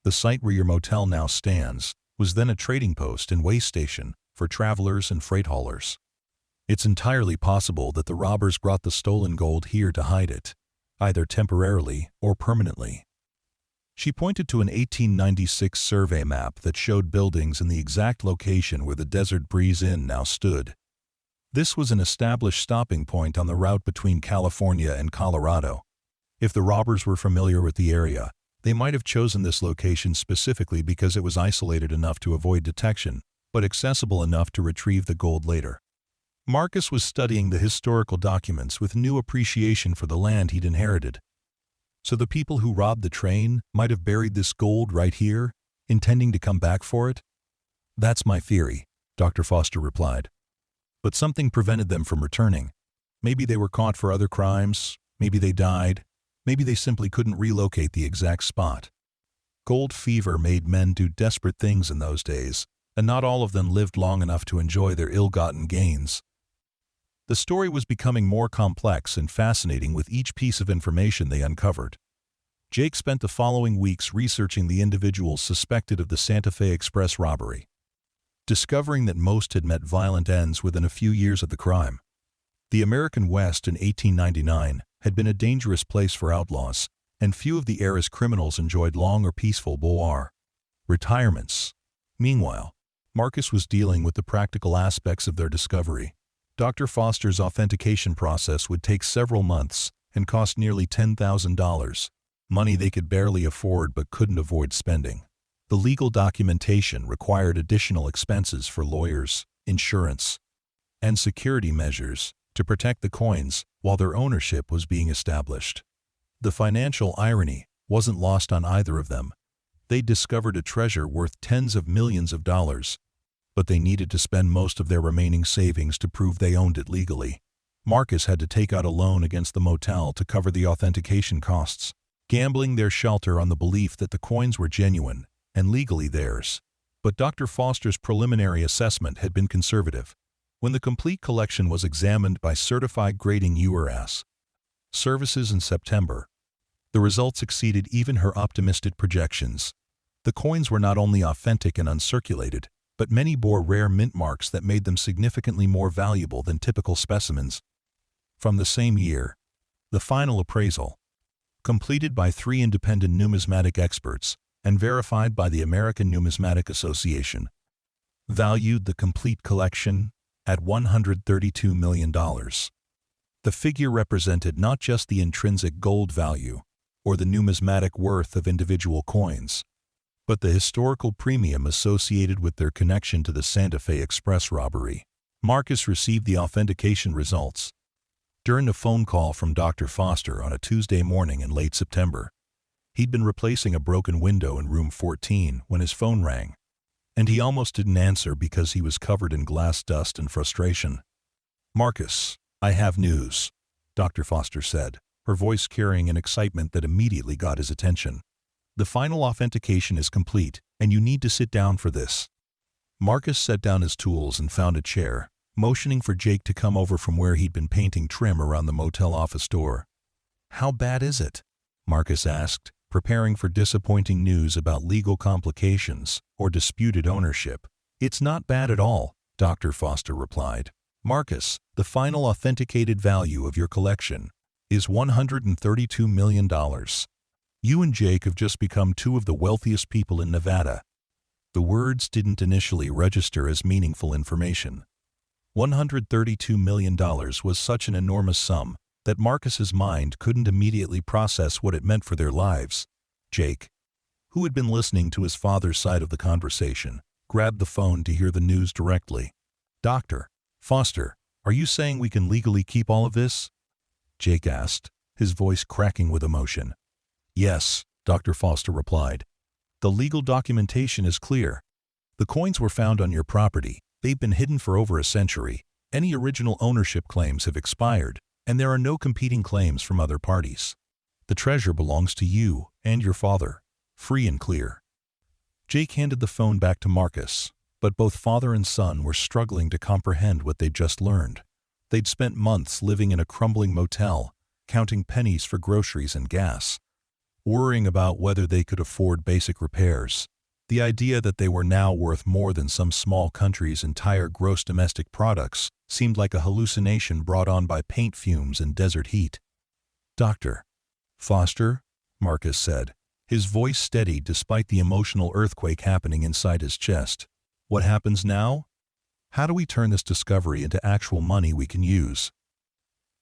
A: The site where your motel now stands was then a trading post and way station for travelers and freight haulers. It's entirely possible that the robbers brought the stolen gold here to hide it, either temporarily or permanently. She pointed to an 1896 survey map that showed buildings in the exact location where the Desert Breeze Inn now stood. This was an established stopping point on the route between California and Colorado. If the robbers were familiar with the area, they might have chosen this location specifically because it was isolated enough to avoid detection, but accessible enough to retrieve the gold later. Marcus was studying the historical documents with new appreciation for the land he'd inherited. So the people who robbed the train might have buried this gold right here, intending to come back for it? That's my theory, Dr. Foster replied. But something prevented them from returning. Maybe they were caught for other crimes, maybe they died, maybe they simply couldn't relocate the exact spot. Gold fever made men do desperate things in those days, and not all of them lived long enough to enjoy their ill-gotten gains. The story was becoming more complex and fascinating with each piece of information they uncovered. Jake spent the following weeks researching the individuals suspected of the Santa Fe Express robbery, discovering that most had met violent ends within a few years of the crime. The American West in 1899 had been a dangerous place for outlaws, and few of the era's criminals enjoyed long or peaceful retirements. Meanwhile, Marcus was dealing with the practical aspects of their discovery. Dr. Foster's authentication process would take several months and cost nearly $10,000, money they could barely afford but couldn't avoid spending. The legal documentation required additional expenses for lawyers, insurance, and security measures to protect the coins while their ownership was being established. The financial irony wasn't lost on either of them. They'd discovered a treasure worth tens of millions of dollars, but they needed to spend most of their remaining savings to prove they owned it legally. Marcus had to take out a loan against the motel to cover the authentication costs, gambling their shelter on the belief that the coins were genuine and legally theirs. But Dr. Foster's preliminary assessment had been conservative. When the complete collection was examined by certified grading URS services in September, the results exceeded even her optimistic projections. The coins were not only authentic and uncirculated, but many bore rare mint marks that made them significantly more valuable than typical specimens. From the same year, the final appraisal, completed by 3 independent numismatic experts and verified by the American Numismatic Association, valued the complete collection at $132 million. The figure represented not just the intrinsic gold value or the numismatic worth of individual coins, but the historical premium associated with their connection to the Santa Fe Express robbery. Marcus received the authentication results during a phone call from Dr. Foster on a Tuesday morning in late September. He'd been replacing a broken window in room 14 when his phone rang, and he almost didn't answer because he was covered in glass dust and frustration. "Marcus, I have news," Dr. Foster said, her voice carrying an excitement that immediately got his attention. "The final authentication is complete, and you need to sit down for this." Marcus set down his tools and found a chair, motioning for Jake to come over from where he'd been painting trim around the motel office door. "How bad is it?" Marcus asked, preparing for disappointing news about legal complications or disputed ownership. "It's not bad at all," Dr. Foster replied. Marcus, the final authenticated value of your collection is $132 million. You and Jake have just become two of the wealthiest people in Nevada. The words didn't initially register as meaningful information. $132 million was such an enormous sum that Marcus's mind couldn't immediately process what it meant for their lives. Jake, who had been listening to his father's side of the conversation, grabbed the phone to hear the news directly. "Dr. Foster, are you saying we can legally keep all of this?" Jake asked, his voice cracking with emotion. "Yes," Dr. Foster replied. "The legal documentation is clear. The coins were found on your property. They've been hidden for over a century. Any original ownership claims have expired, and there are no competing claims from other parties. The treasure belongs to you and your father, free and clear." Jake handed the phone back to Marcus, but both father and son were struggling to comprehend what they'd just learned. They'd spent months living in a crumbling motel, counting pennies for groceries and gas, worrying about whether they could afford basic repairs. The idea that they were now worth more than some small country's entire gross domestic products seemed like a hallucination brought on by paint fumes and desert heat. "Dr. Foster," Marcus said, his voice steady despite the emotional earthquake happening inside his chest. "What happens now? How do we turn this discovery into actual money we can use?"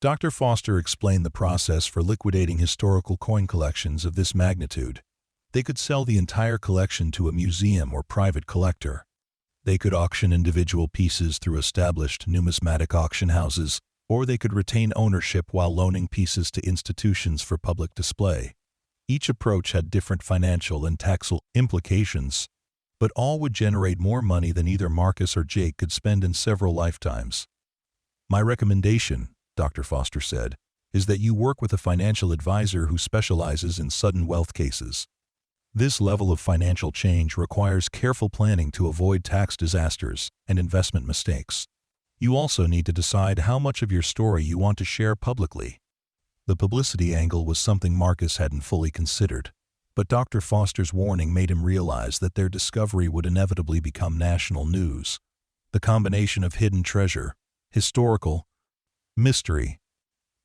A: Dr. Foster explained the process for liquidating historical coin collections of this magnitude. They could sell the entire collection to a museum or private collector. They could auction individual pieces through established numismatic auction houses, or they could retain ownership while loaning pieces to institutions for public display. Each approach had different financial and tax implications, but all would generate more money than either Marcus or Jake could spend in several lifetimes. "My recommendation," Dr. Foster said, "is that you work with a financial advisor who specializes in sudden wealth cases. This level of financial change requires careful planning to avoid tax disasters and investment mistakes. You also need to decide how much of your story you want to share publicly." The publicity angle was something Marcus hadn't fully considered, but Dr. Foster's warning made him realize that their discovery would inevitably become national news. The combination of hidden treasure, historical mystery,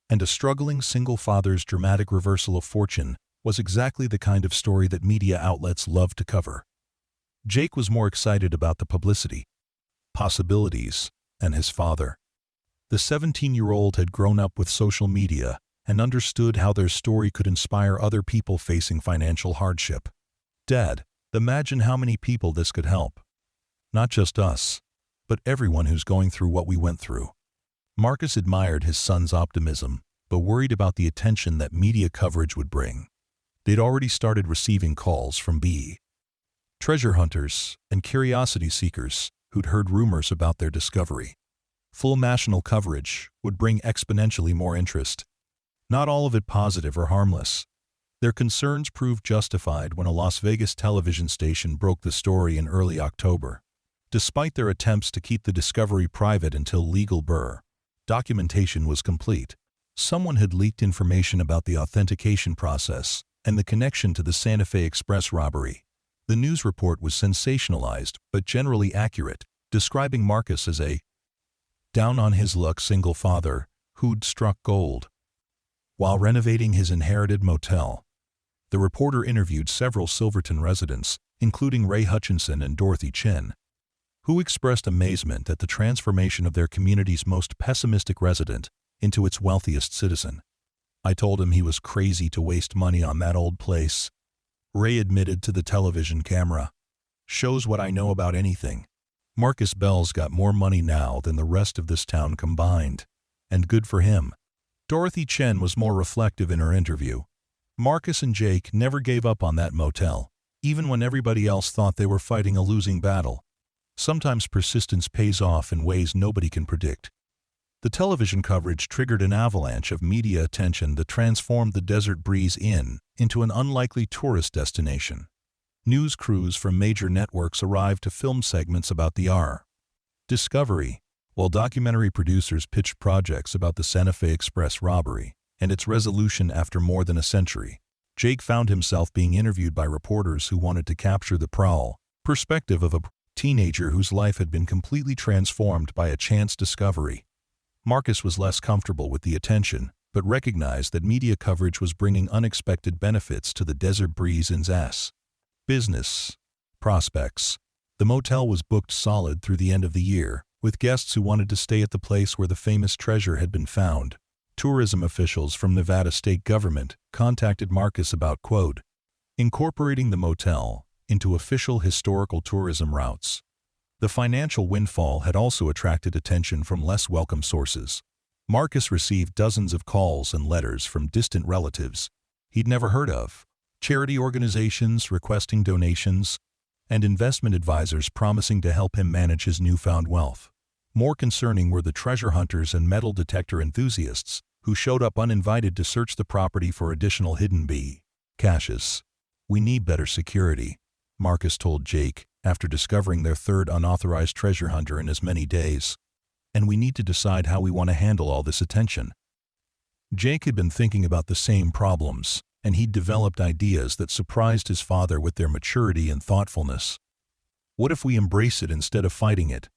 A: and a struggling single father's dramatic reversal of fortune was exactly the kind of story that media outlets love to cover. Jake was more excited about the publicity, possibilities, and his father. The 17-year-old had grown up with social media and understood how their story could inspire other people facing financial hardship. "Dad, imagine how many people this could help. Not just us, but everyone who's going through what we went through." Marcus admired his son's optimism, but worried about the attention that media coverage would bring. They'd already started receiving calls from treasure hunters and curiosity seekers who'd heard rumors about their discovery. Full national coverage would bring exponentially more interest. Not all of it positive or harmless. Their concerns proved justified when a Las Vegas television station broke the story in early October. Despite their attempts to keep the discovery private until legal documentation was complete, someone had leaked information about the authentication process and the connection to the Santa Fe Express robbery. The news report was sensationalized but generally accurate, describing Marcus as a down-on-his-luck single father who'd struck gold while renovating his inherited motel. The reporter interviewed several Silverton residents, including Ray Hutchinson and Dorothy Chen, who expressed amazement at the transformation of their community's most pessimistic resident into its wealthiest citizen. "I told him he was crazy to waste money on that old place," Ray admitted to the television camera. "Shows what I know about anything. Marcus Bell's got more money now than the rest of this town combined, and good for him." Dorothy Chen was more reflective in her interview. Marcus and Jake never gave up on that motel, even when everybody else thought they were fighting a losing battle. Sometimes persistence pays off in ways nobody can predict. The television coverage triggered an avalanche of media attention that transformed the Desert Breeze Inn into an unlikely tourist destination. News crews from major networks arrived to film segments about the discovery, while documentary producers pitched projects about the Santa Fe Express robbery and its resolution after more than a century. Jake found himself being interviewed by reporters who wanted to capture the perspective of a teenager whose life had been completely transformed by a chance discovery. Marcus was less comfortable with the attention, but recognized that media coverage was bringing unexpected benefits to the Desert Breeze Inn's business prospects. The motel was booked solid through the end of the year, with guests who wanted to stay at the place where the famous treasure had been found. Tourism officials from Nevada state government contacted Marcus about, quote, incorporating the motel into official historical tourism routes. The financial windfall had also attracted attention from less welcome sources. Marcus received dozens of calls and letters from distant relatives he'd never heard of, charity organizations requesting donations, and investment advisors promising to help him manage his newfound wealth. More concerning were the treasure hunters and metal detector enthusiasts who showed up uninvited to search the property for additional hidden caches. We need better security, Marcus told Jake after discovering their third unauthorized treasure hunter in as many days. And we need to decide how we want to handle all this attention. Jake had been thinking about the same problems, and he'd developed ideas that surprised his father with their maturity and thoughtfulness. What if we embrace it instead of fighting it?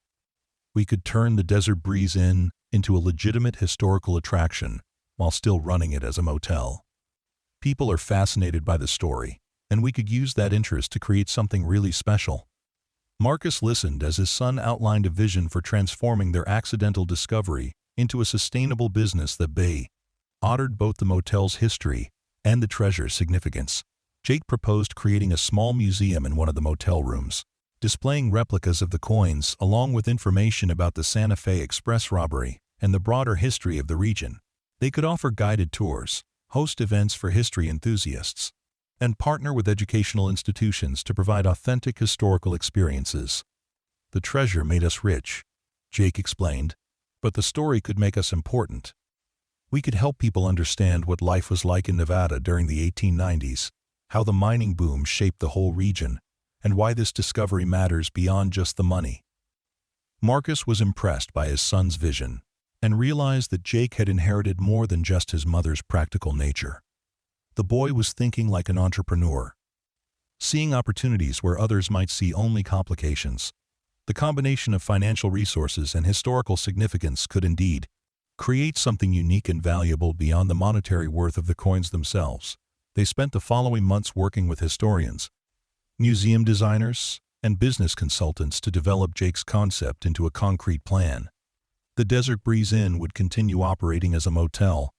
A: We could turn the Desert Breeze Inn into a legitimate historical attraction while still running it as a motel. People are fascinated by the story, and we could use that interest to create something really special. Marcus listened as his son outlined a vision for transforming their accidental discovery into a sustainable business that honored both the motel's history and the treasure's significance. Jake proposed creating a small museum in one of the motel rooms, displaying replicas of the coins along with information about the Santa Fe Express robbery and the broader history of the region. They could offer guided tours, host events for history enthusiasts, and partner with educational institutions to provide authentic historical experiences. The treasure made us rich, Jake explained, but the story could make us important. We could help people understand what life was like in Nevada during the 1890s, how the mining boom shaped the whole region, and why this discovery matters beyond just the money. Marcus was impressed by his son's vision and realized that Jake had inherited more than just his mother's practical nature. The boy was thinking like an entrepreneur, seeing opportunities where others might see only complications. The combination of financial resources and historical significance could indeed create something unique and valuable beyond the monetary worth of the coins themselves. They spent the following months working with historians, museum designers, and business consultants to develop Jake's concept into a concrete plan. The Desert Breeze Inn would continue operating as a motel,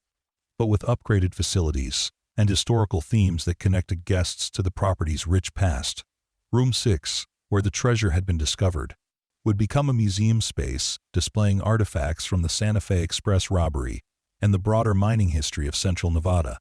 A: but with upgraded facilities and historical themes that connected guests to the property's rich past. Room 6, where the treasure had been discovered, would become a museum space displaying artifacts from the Santa Fe Express robbery and the broader mining history of central Nevada.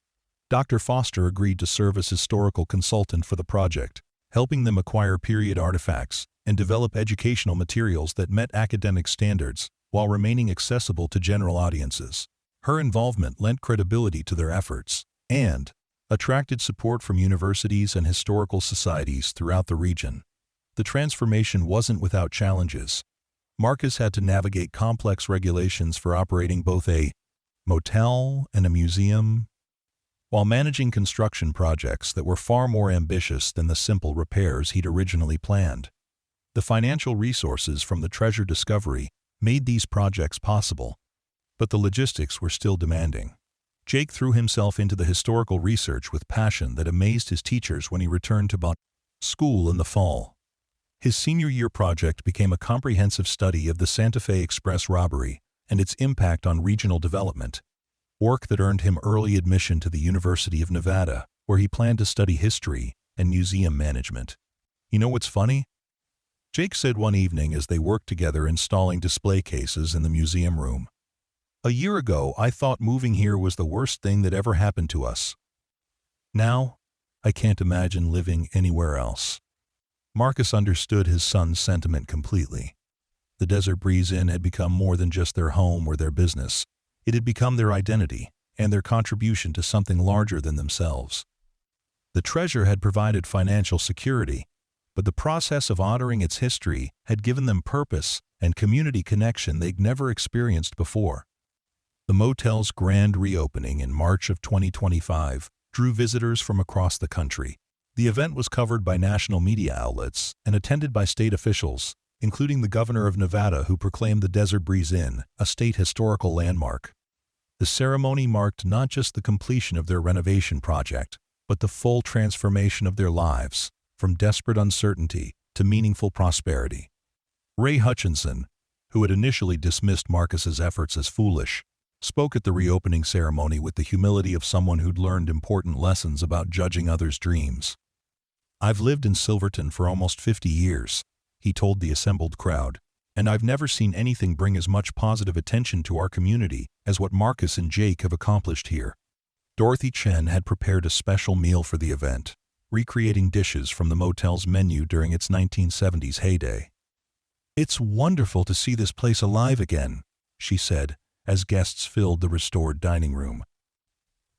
A: Dr. Foster agreed to serve as historical consultant for the project, helping them acquire period artifacts and develop educational materials that met academic standards while remaining accessible to general audiences. Her involvement lent credibility to their efforts and attracted support from universities and historical societies throughout the region. The transformation wasn't without challenges. Marcus had to navigate complex regulations for operating both a motel and a museum, while managing construction projects that were far more ambitious than the simple repairs he'd originally planned. The financial resources from the treasure discovery made these projects possible, but the logistics were still demanding. Jake threw himself into the historical research with passion that amazed his teachers when he returned to school in the fall. His senior year project became a comprehensive study of the Santa Fe Express robbery and its impact on regional development, work that earned him early admission to the University of Nevada, where he planned to study history and museum management. You know what's funny? Jake said one evening as they worked together installing display cases in the museum room, "A year ago, I thought moving here was the worst thing that ever happened to us. Now, I can't imagine living anywhere else." Marcus understood his son's sentiment completely. The Desert Breeze Inn had become more than just their home or their business. It had become their identity and their contribution to something larger than themselves. The treasure had provided financial security, but the process of honoring its history had given them purpose and community connection they'd never experienced before. The motel's grand reopening in March of 2025 drew visitors from across the country. The event was covered by national media outlets and attended by state officials, including the governor of Nevada, who proclaimed the Desert Breeze Inn a state historical landmark. The ceremony marked not just the completion of their renovation project, but the full transformation of their lives, from desperate uncertainty to meaningful prosperity. Ray Hutchinson, who had initially dismissed Marcus's efforts as foolish, spoke at the reopening ceremony with the humility of someone who'd learned important lessons about judging others' dreams. "I've lived in Silverton for almost 50 years," he told the assembled crowd, "and I've never seen anything bring as much positive attention to our community as what Marcus and Jake have accomplished here." Dorothy Chen had prepared a special meal for the event, recreating dishes from the motel's menu during its 1970s heyday. "It's wonderful to see this place alive again," she said, as guests filled the restored dining room.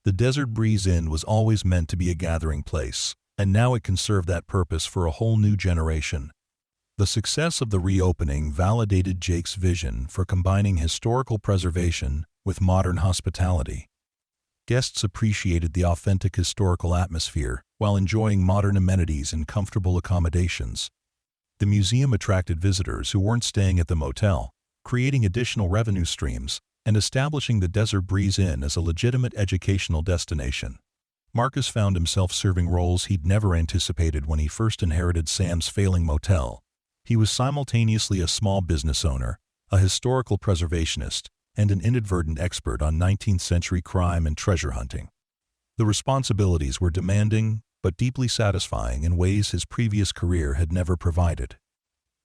A: The Desert Breeze Inn was always meant to be a gathering place, and now it can serve that purpose for a whole new generation. The success of the reopening validated Jake's vision for combining historical preservation with modern hospitality. Guests appreciated the authentic historical atmosphere while enjoying modern amenities and comfortable accommodations. The museum attracted visitors who weren't staying at the motel, creating additional revenue streams and establishing the Desert Breeze Inn as a legitimate educational destination. Marcus found himself serving roles he'd never anticipated when he first inherited Sam's failing motel. He was simultaneously a small business owner, a historical preservationist, and an inadvertent expert on 19th-century crime and treasure hunting. The responsibilities were demanding, but deeply satisfying in ways his previous career had never provided.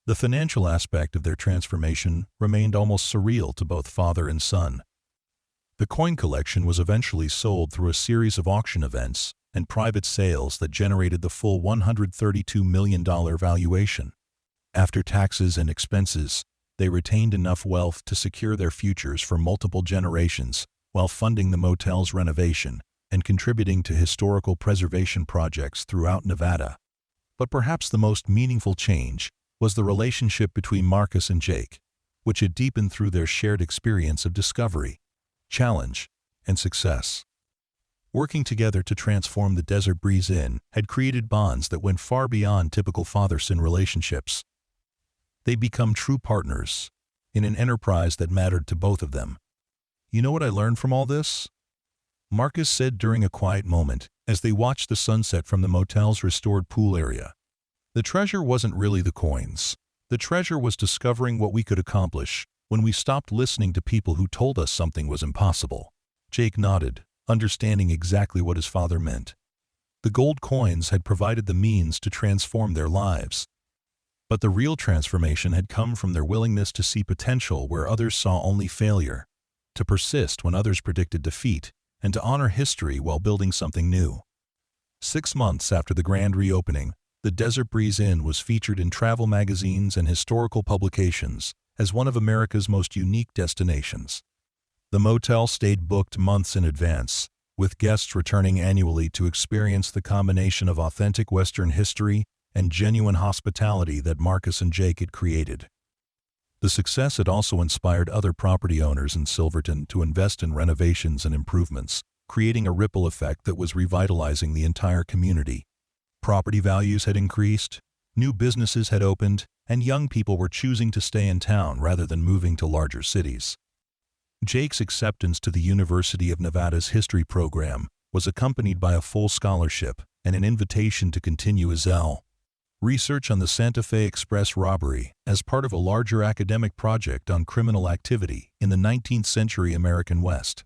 A: The financial aspect of their transformation remained almost surreal to both father and son. The coin collection was eventually sold through a series of auction events and private sales that generated the full $132 million valuation. After taxes and expenses, they retained enough wealth to secure their futures for multiple generations while funding the motel's renovation and contributing to historical preservation projects throughout Nevada. But perhaps the most meaningful change was the relationship between Marcus and Jake, which had deepened through their shared experience of discovery, challenge, and success. Working together to transform the Desert Breeze Inn had created bonds that went far beyond typical father-son relationships. They'd become true partners in an enterprise that mattered to both of them. "You know what I learned from all this?" Marcus said during a quiet moment as they watched the sunset from the motel's restored pool area. "The treasure wasn't really the coins. The treasure was discovering what we could accomplish when we stopped listening to people who told us something was impossible." Jake nodded, understanding exactly what his father meant. The gold coins had provided the means to transform their lives. But the real transformation had come from their willingness to see potential where others saw only failure, to persist when others predicted defeat, and to honor history while building something new. 6 months after the grand reopening, the Desert Breeze Inn was featured in travel magazines and historical publications as one of America's most unique destinations. The motel stayed booked months in advance, with guests returning annually to experience the combination of authentic Western history and genuine hospitality that Marcus and Jake had created. The success had also inspired other property owners in Silverton to invest in renovations and improvements, creating a ripple effect that was revitalizing the entire community. Property values had increased, new businesses had opened, and young people were choosing to stay in town rather than moving to larger cities. Jake's acceptance to the University of Nevada's history program was accompanied by a full scholarship and an invitation to continue his research on the Santa Fe Express robbery as part of a larger academic project on criminal activity in the 19th century American West.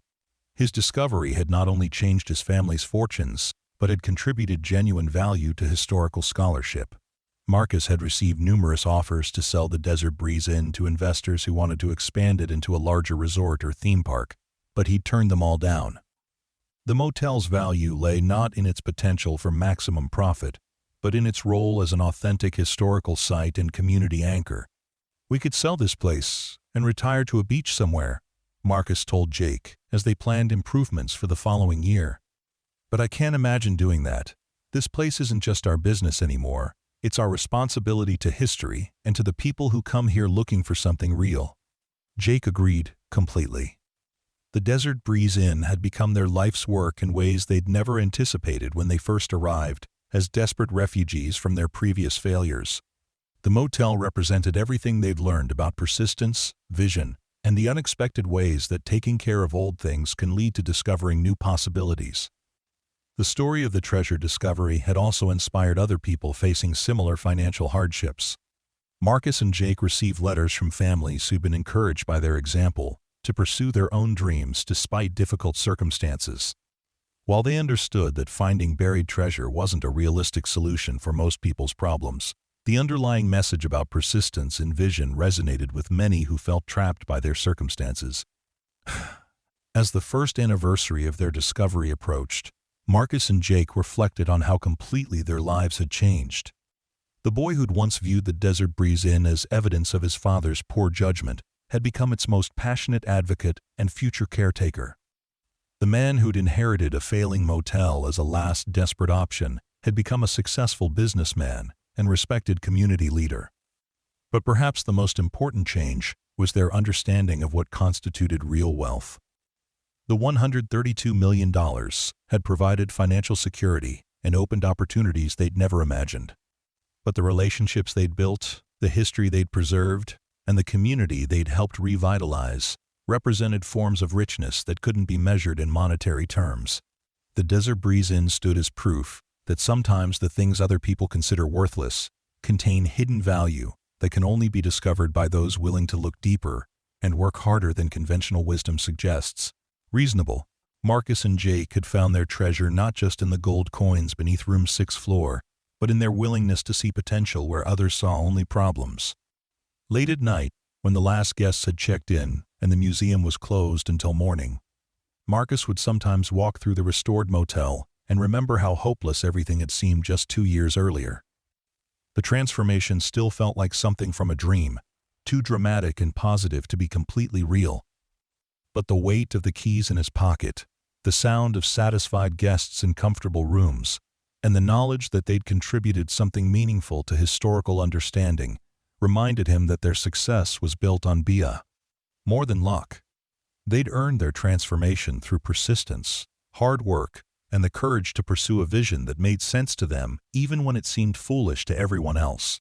A: His discovery had not only changed his family's fortunes, but had contributed genuine value to historical scholarship. Marcus had received numerous offers to sell the Desert Breeze Inn to investors who wanted to expand it into a larger resort or theme park, but he'd turned them all down. The motel's value lay not in its potential for maximum profit, but in its role as an authentic historical site and community anchor. "We could sell this place and retire to a beach somewhere," Marcus told Jake as they planned improvements for the following year. "But I can't imagine doing that. This place isn't just our business anymore. It's our responsibility to history and to the people who come here looking for something real." Jake agreed completely. The Desert Breeze Inn had become their life's work in ways they'd never anticipated when they first arrived, as desperate refugees from their previous failures. The motel represented everything they'd learned about persistence, vision, and the unexpected ways that taking care of old things can lead to discovering new possibilities. The story of the treasure discovery had also inspired other people facing similar financial hardships. Marcus and Jake received letters from families who'd been encouraged by their example to pursue their own dreams despite difficult circumstances. While they understood that finding buried treasure wasn't a realistic solution for most people's problems, the underlying message about persistence and vision resonated with many who felt trapped by their circumstances. As the first anniversary of their discovery approached, Marcus and Jake reflected on how completely their lives had changed. The boy who'd once viewed the Desert Breeze Inn as evidence of his father's poor judgment had become its most passionate advocate and future caretaker. The man who'd inherited a failing motel as a last desperate option had become a successful businessman and respected community leader. But perhaps the most important change was their understanding of what constituted real wealth. The $132 million had provided financial security and opened opportunities they'd never imagined. But the relationships they'd built, the history they'd preserved, and the community they'd helped revitalize represented forms of richness that couldn't be measured in monetary terms. The Desert Breeze Inn stood as proof that sometimes the things other people consider worthless contain hidden value that can only be discovered by those willing to look deeper and work harder than conventional wisdom suggests. Reasonable, Marcus and Jake had found their treasure not just in the gold coins beneath room 6 floor, but in their willingness to see potential where others saw only problems. Late at night, when the last guests had checked in and the museum was closed until morning, Marcus would sometimes walk through the restored motel and remember how hopeless everything had seemed just 2 years earlier. The transformation still felt like something from a dream, too dramatic and positive to be completely real. But the weight of the keys in his pocket, the sound of satisfied guests in comfortable rooms, and the knowledge that they'd contributed something meaningful to historical understanding reminded him that their success was built on more than luck. They'd earned their transformation through persistence, hard work, and the courage to pursue a vision that made sense to them even when it seemed foolish to everyone else.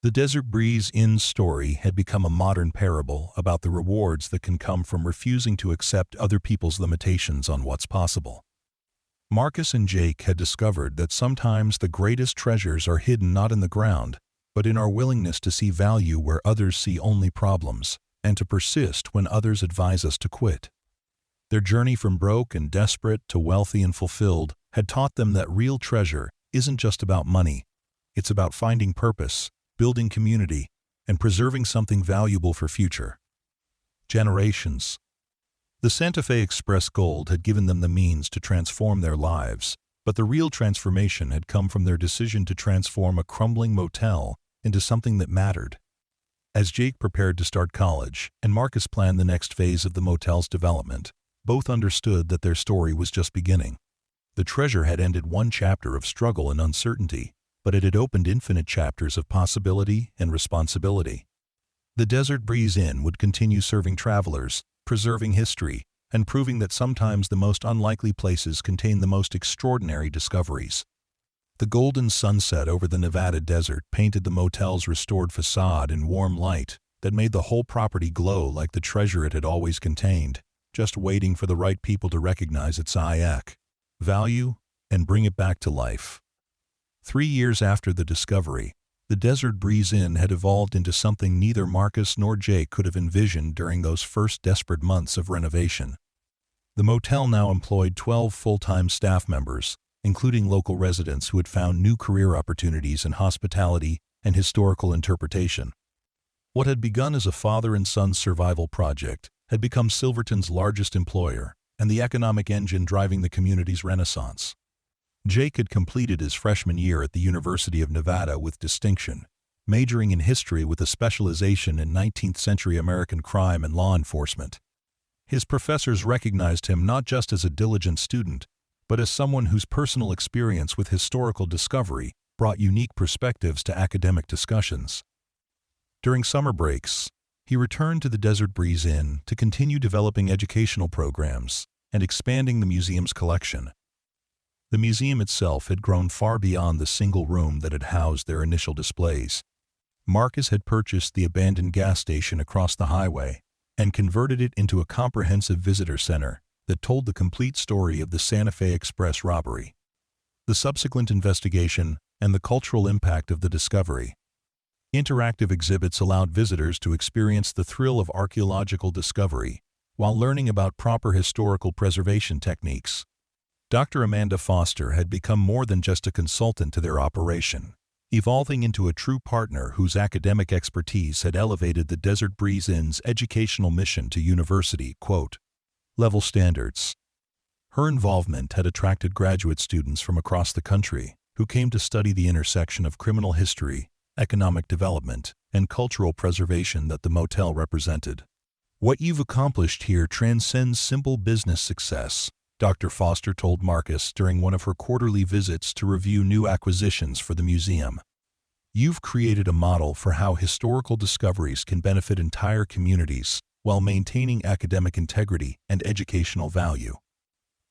A: The Desert Breeze Inn's story had become a modern parable about the rewards that can come from refusing to accept other people's limitations on what's possible. Marcus and Jake had discovered that sometimes the greatest treasures are hidden not in the ground, but in our willingness to see value where others see only problems, and to persist when others advise us to quit. Their journey from broke and desperate to wealthy and fulfilled had taught them that real treasure isn't just about money. It's about finding purpose, building community, and preserving something valuable for future generations. The Santa Fe Express Gold had given them the means to transform their lives, but the real transformation had come from their decision to transform a crumbling motel into something that mattered. As Jake prepared to start college and Marcus planned the next phase of the motel's development, both understood that their story was just beginning. The treasure had ended one chapter of struggle and uncertainty, but it had opened infinite chapters of possibility and responsibility. The Desert Breeze Inn would continue serving travelers, preserving history, and proving that sometimes the most unlikely places contain the most extraordinary discoveries. The golden sunset over the Nevada desert painted the motel's restored facade in warm light that made the whole property glow like the treasure it had always contained, just waiting for the right people to recognize its value and bring it back to life. 3 years after the discovery, the Desert Breeze Inn had evolved into something neither Marcus nor Jake could have envisioned during those first desperate months of renovation. The motel now employed 12 full-time staff members, including local residents who had found new career opportunities in hospitality and historical interpretation. What had begun as a father and son survival project had become Silverton's largest employer and the economic engine driving the community's renaissance. Jake had completed his freshman year at the University of Nevada with distinction, majoring in history with a specialization in 19th-century American crime and law enforcement. His professors recognized him not just as a diligent student, but as someone whose personal experience with historical discovery brought unique perspectives to academic discussions. During summer breaks, he returned to the Desert Breeze Inn to continue developing educational programs and expanding the museum's collection. The museum itself had grown far beyond the single room that had housed their initial displays. Marcus had purchased the abandoned gas station across the highway and converted it into a comprehensive visitor center that told the complete story of the Santa Fe Express robbery, the subsequent investigation, and the cultural impact of the discovery. Interactive exhibits allowed visitors to experience the thrill of archaeological discovery while learning about proper historical preservation techniques. Dr. Amanda Foster had become more than just a consultant to their operation, evolving into a true partner whose academic expertise had elevated the Desert Breeze Inn's educational mission to university, level standards. Her involvement had attracted graduate students from across the country who came to study the intersection of criminal history, economic development, and cultural preservation that the motel represented. "What you've accomplished here transcends simple business success," Dr. Foster told Marcus during one of her quarterly visits to review new acquisitions for the museum. "You've created a model for how historical discoveries can benefit entire communities while maintaining academic integrity and educational value."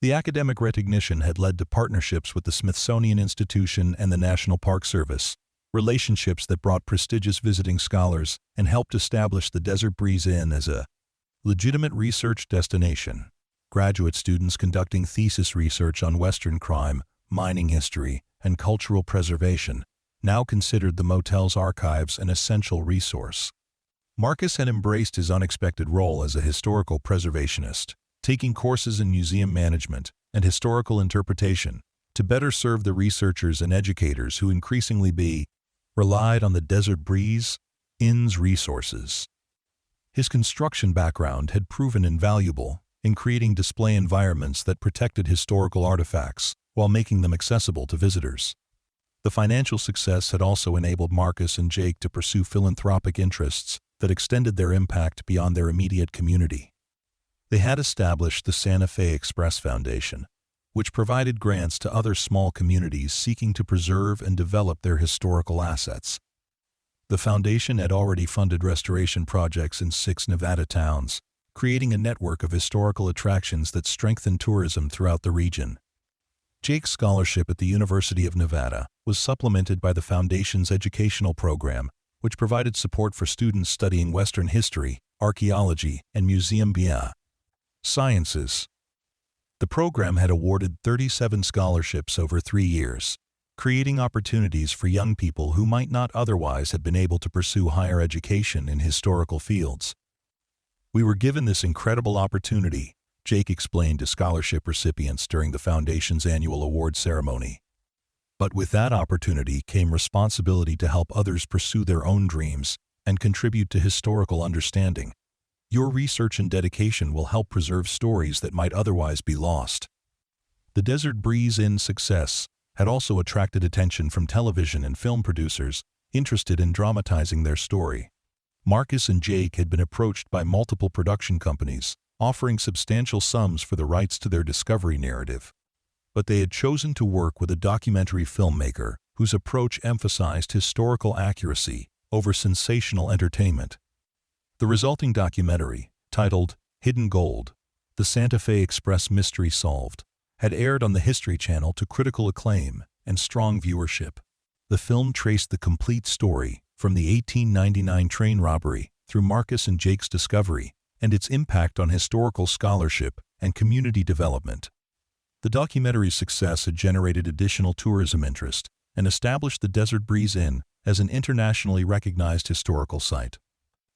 A: The academic recognition had led to partnerships with the Smithsonian Institution and the National Park Service, relationships that brought prestigious visiting scholars and helped establish the Desert Breeze Inn as a legitimate research destination. Graduate students conducting thesis research on Western crime, mining history, and cultural preservation now considered the motel's archives an essential resource. Marcus had embraced his unexpected role as a historical preservationist, taking courses in museum management and historical interpretation to better serve the researchers and educators who increasingly relied on the Desert Breeze Inn's resources. His construction background had proven invaluable in creating display environments that protected historical artifacts while making them accessible to visitors. The financial success had also enabled Marcus and Jake to pursue philanthropic interests that extended their impact beyond their immediate community. They had established the Santa Fe Express Foundation, which provided grants to other small communities seeking to preserve and develop their historical assets. The foundation had already funded restoration projects in 6 Nevada towns, creating a network of historical attractions that strengthened tourism throughout the region. Jake's scholarship at the University of Nevada was supplemented by the foundation's educational program, which provided support for students studying Western history, archaeology, and museum sciences. The program had awarded 37 scholarships over 3 years, creating opportunities for young people who might not otherwise have been able to pursue higher education in historical fields. "We were given this incredible opportunity," Jake explained to scholarship recipients during the foundation's annual award ceremony. "But with that opportunity came responsibility to help others pursue their own dreams and contribute to historical understanding. Your research and dedication will help preserve stories that might otherwise be lost." The Desert Breeze Inn's success had also attracted attention from television and film producers interested in dramatizing their story. Marcus and Jake had been approached by multiple production companies, offering substantial sums for the rights to their discovery narrative. But they had chosen to work with a documentary filmmaker whose approach emphasized historical accuracy over sensational entertainment. The resulting documentary, titled Hidden Gold: The Santa Fe Express Mystery Solved, had aired on the History Channel to critical acclaim and strong viewership. The film traced the complete story from the 1899 train robbery through Marcus and Jake's discovery and its impact on historical scholarship and community development. The documentary's success had generated additional tourism interest and established the Desert Breeze Inn as an internationally recognized historical site.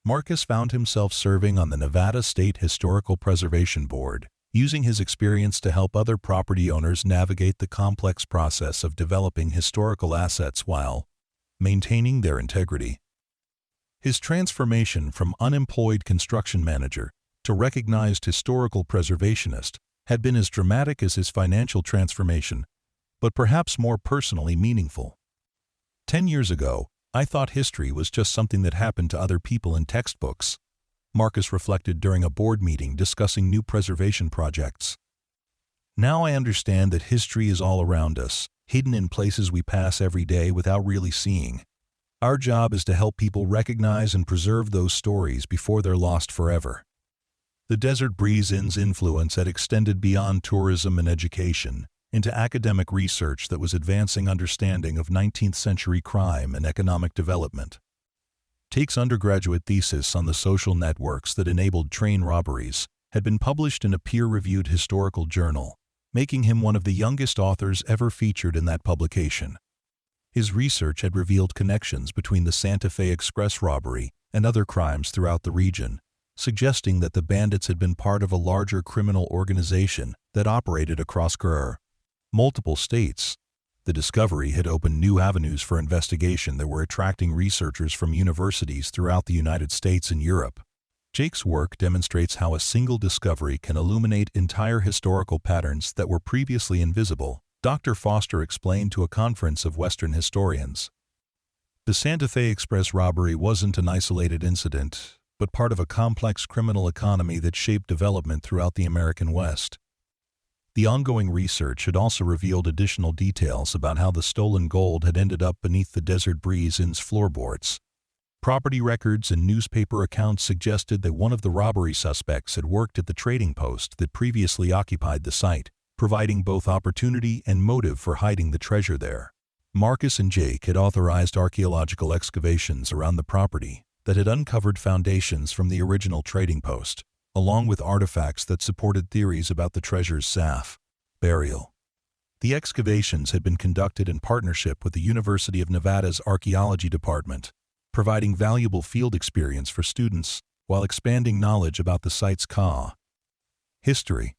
A: Marcus found himself serving on the Nevada State Historical Preservation Board, using his experience to help other property owners navigate the complex process of developing historical assets while maintaining their integrity. His transformation from unemployed construction manager to recognized historical preservationist had been as dramatic as his financial transformation, but perhaps more personally meaningful. 10 years ago, I thought history was just something that happened to other people in textbooks, Marcus reflected during a board meeting discussing new preservation projects. Now I understand that history is all around us, hidden in places we pass every day without really seeing. Our job is to help people recognize and preserve those stories before they're lost forever. The Desert Breeze Inn's influence had extended beyond tourism and education into academic research that was advancing understanding of 19th-century crime and economic development. Jake's undergraduate thesis on the social networks that enabled train robberies had been published in a peer-reviewed historical journal, making him one of the youngest authors ever featured in that publication. His research had revealed connections between the Santa Fe Express robbery and other crimes throughout the region, suggesting that the bandits had been part of a larger criminal organization that operated across multiple states. The discovery had opened new avenues for investigation that were attracting researchers from universities throughout the United States and Europe. Jake's work demonstrates how a single discovery can illuminate entire historical patterns that were previously invisible, Dr. Foster explained to a conference of Western historians. The Santa Fe Express robbery wasn't an isolated incident, but part of a complex criminal economy that shaped development throughout the American West. The ongoing research had also revealed additional details about how the stolen gold had ended up beneath the Desert Breeze Inn's floorboards. Property records and newspaper accounts suggested that one of the robbery suspects had worked at the trading post that previously occupied the site, providing both opportunity and motive for hiding the treasure there. Marcus and Jake had authorized archaeological excavations around the property that had uncovered foundations from the original trading post, along with artifacts that supported theories about the treasure's burial. The excavations had been conducted in partnership with the University of Nevada's Archaeology Department, providing valuable field experience for students while expanding knowledge about the site's history.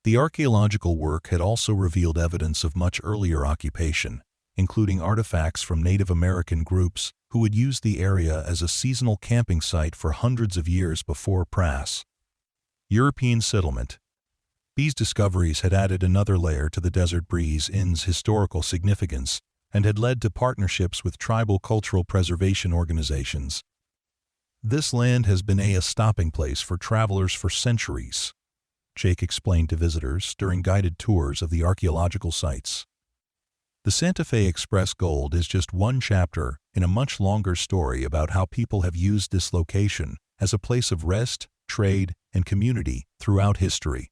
A: The archaeological work had also revealed evidence of much earlier occupation, including artifacts from Native American groups who had used the area as a seasonal camping site for hundreds of years before European settlement. These discoveries had added another layer to the Desert Breeze Inn's historical significance and had led to partnerships with tribal cultural preservation organizations. This land has been a stopping place for travelers for centuries, Jake explained to visitors during guided tours of the archaeological sites. The Santa Fe Express gold is just one chapter in a much longer story about how people have used this location as a place of rest, trade, and community throughout history.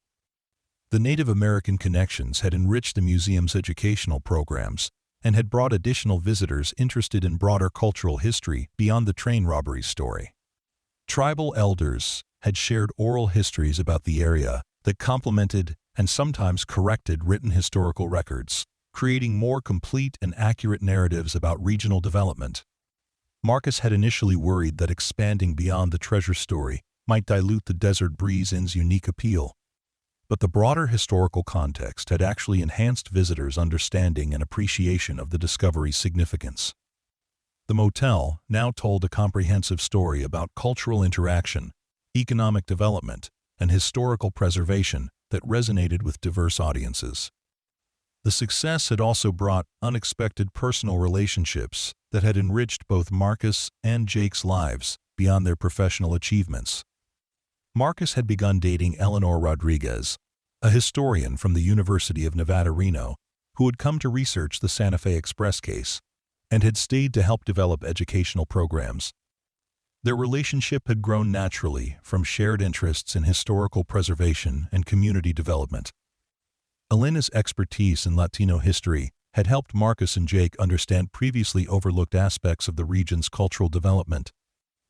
A: The Native American connections had enriched the museum's educational programs and had brought additional visitors interested in broader cultural history beyond the train robbery story. Tribal elders had shared oral histories about the area that complemented and sometimes corrected written historical records, creating more complete and accurate narratives about regional development. Marcus had initially worried that expanding beyond the treasure story might dilute the Desert Breeze Inn's unique appeal, but the broader historical context had actually enhanced visitors' understanding and appreciation of the discovery's significance. The motel now told a comprehensive story about cultural interaction, economic development, and historical preservation that resonated with diverse audiences. The success had also brought unexpected personal relationships that had enriched both Marcus and Jake's lives beyond their professional achievements. Marcus had begun dating Eleanor Rodriguez, a historian from the University of Nevada, Reno, who had come to research the Santa Fe Express case and had stayed to help develop educational programs. Their relationship had grown naturally from shared interests in historical preservation and community development. Elena's expertise in Latino history had helped Marcus and Jake understand previously overlooked aspects of the region's cultural development,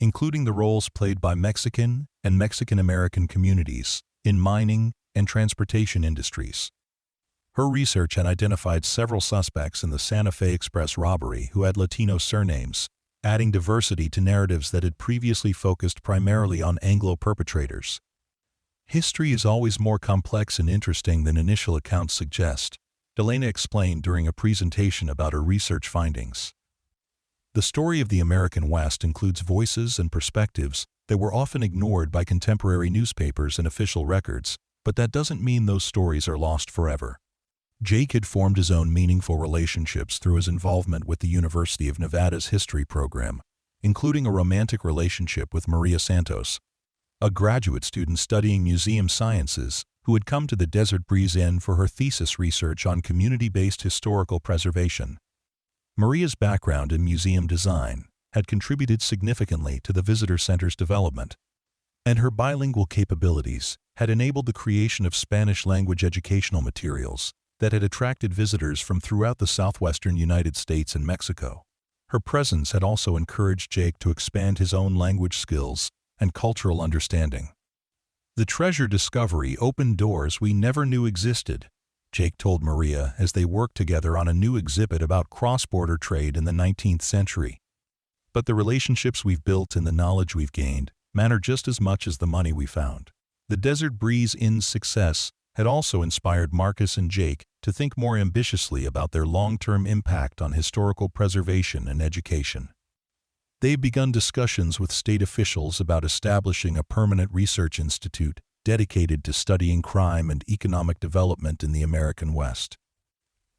A: including the roles played by Mexican and Mexican-American communities in mining and transportation industries. Her research had identified several suspects in the Santa Fe Express robbery who had Latino surnames, adding diversity to narratives that had previously focused primarily on Anglo perpetrators. History is always more complex and interesting than initial accounts suggest, Delana explained during a presentation about her research findings. The story of the American West includes voices and perspectives that were often ignored by contemporary newspapers and official records, but that doesn't mean those stories are lost forever. Jake had formed his own meaningful relationships through his involvement with the University of Nevada's history program, including a romantic relationship with Maria Santos, a graduate student studying museum sciences who had come to the Desert Breeze Inn for her thesis research on community-based historical preservation. Maria's background in museum design had contributed significantly to the visitor center's development, and her bilingual capabilities had enabled the creation of Spanish-language educational materials that had attracted visitors from throughout the southwestern United States and Mexico. Her presence had also encouraged Jake to expand his own language skills and cultural understanding. The treasure discovery opened doors we never knew existed, Jake told Maria as they worked together on a new exhibit about cross-border trade in the 19th century. But the relationships we've built and the knowledge we've gained matter just as much as the money we found. The Desert Breeze Inn's success had also inspired Marcus and Jake to think more ambitiously about their long-term impact on historical preservation and education. They've begun discussions with state officials about establishing a permanent research institute dedicated to studying crime and economic development in the American West.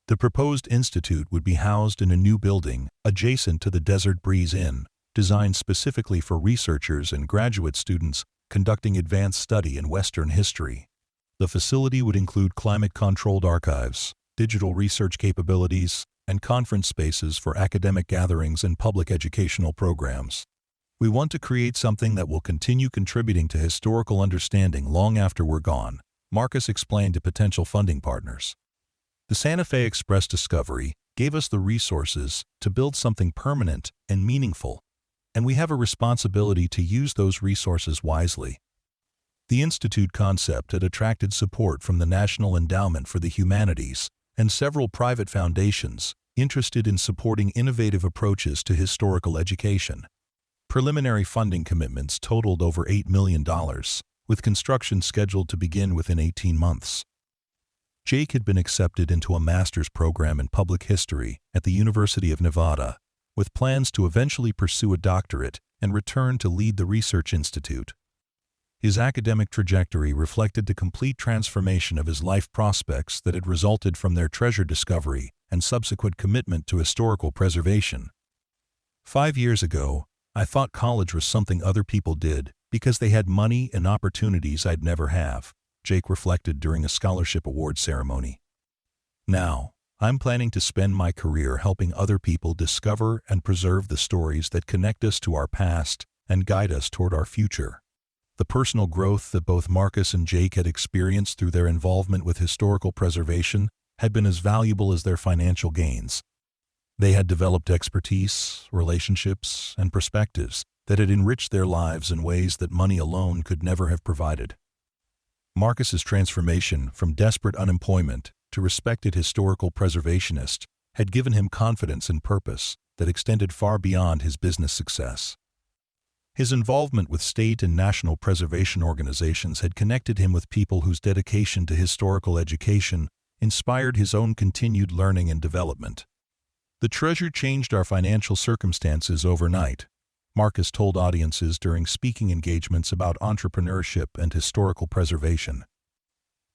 A: The proposed institute would be housed in a new building adjacent to the Desert Breeze Inn, designed specifically for researchers and graduate students conducting advanced study in Western history. The facility would include climate-controlled archives, digital research capabilities, and conference spaces for academic gatherings and public educational programs. We want to create something that will continue contributing to historical understanding long after we're gone, Marcus explained to potential funding partners. The Santa Fe Express discovery gave us the resources to build something permanent and meaningful, and we have a responsibility to use those resources wisely. The Institute concept had attracted support from the National Endowment for the Humanities and several private foundations interested in supporting innovative approaches to historical education. Preliminary funding commitments totaled over $8 million, with construction scheduled to begin within 18 months. Jake had been accepted into a master's program in public history at the University of Nevada, with plans to eventually pursue a doctorate and return to lead the research institute. His academic trajectory reflected the complete transformation of his life prospects that had resulted from their treasure discovery and subsequent commitment to historical preservation. 5 years ago, I thought college was something other people did because they had money and opportunities I'd never have, Jake reflected during a scholarship award ceremony. Now, I'm planning to spend my career helping other people discover and preserve the stories that connect us to our past and guide us toward our future. The personal growth that both Marcus and Jake had experienced through their involvement with historical preservation had been as valuable as their financial gains. They had developed expertise, relationships, and perspectives that had enriched their lives in ways that money alone could never have provided. Marcus's transformation from desperate unemployment to respected historical preservationist had given him confidence and purpose that extended far beyond his business success. His involvement with state and national preservation organizations had connected him with people whose dedication to historical education inspired his own continued learning and development. The treasure changed our financial circumstances overnight, Marcus told audiences during speaking engagements about entrepreneurship and historical preservation.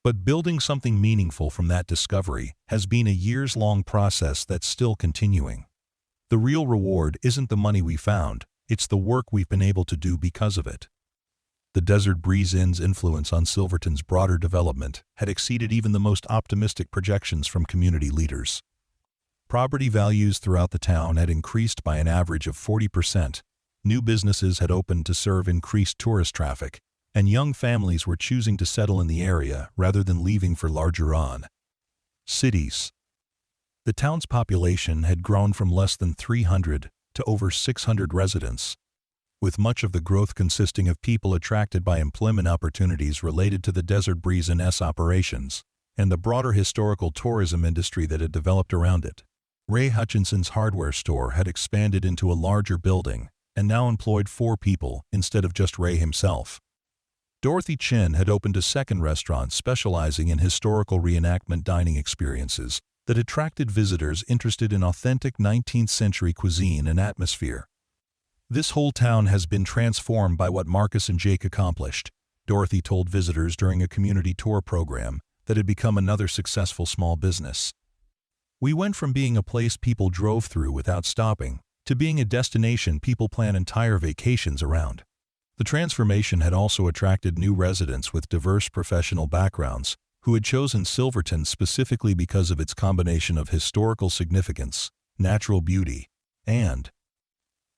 A: But building something meaningful from that discovery has been a years-long process that's still continuing. The real reward isn't the money we found, it's the work we've been able to do because of it. The Desert Breeze Inn's influence on Silverton's broader development had exceeded even the most optimistic projections from community leaders. Property values throughout the town had increased by an average of 40%, new businesses had opened to serve increased tourist traffic, and young families were choosing to settle in the area rather than leaving for larger cities. The town's population had grown from less than 300 to over 600 residents, with much of the growth consisting of people attracted by employment opportunities related to the Desert Breeze Inn's operations and the broader historical tourism industry that had developed around it. Ray Hutchinson's hardware store had expanded into a larger building and now employed 4 people instead of just Ray himself. Dorothy Chin had opened a second restaurant specializing in historical reenactment dining experiences that attracted visitors interested in authentic 19th century cuisine and atmosphere. This whole town has been transformed by what Marcus and Jake accomplished, Dorothy told visitors during a community tour program that had become another successful small business. We went from being a place people drove through without stopping to being a destination people plan entire vacations around. The transformation had also attracted new residents with diverse professional backgrounds who had chosen Silverton specifically because of its combination of historical significance, natural beauty, and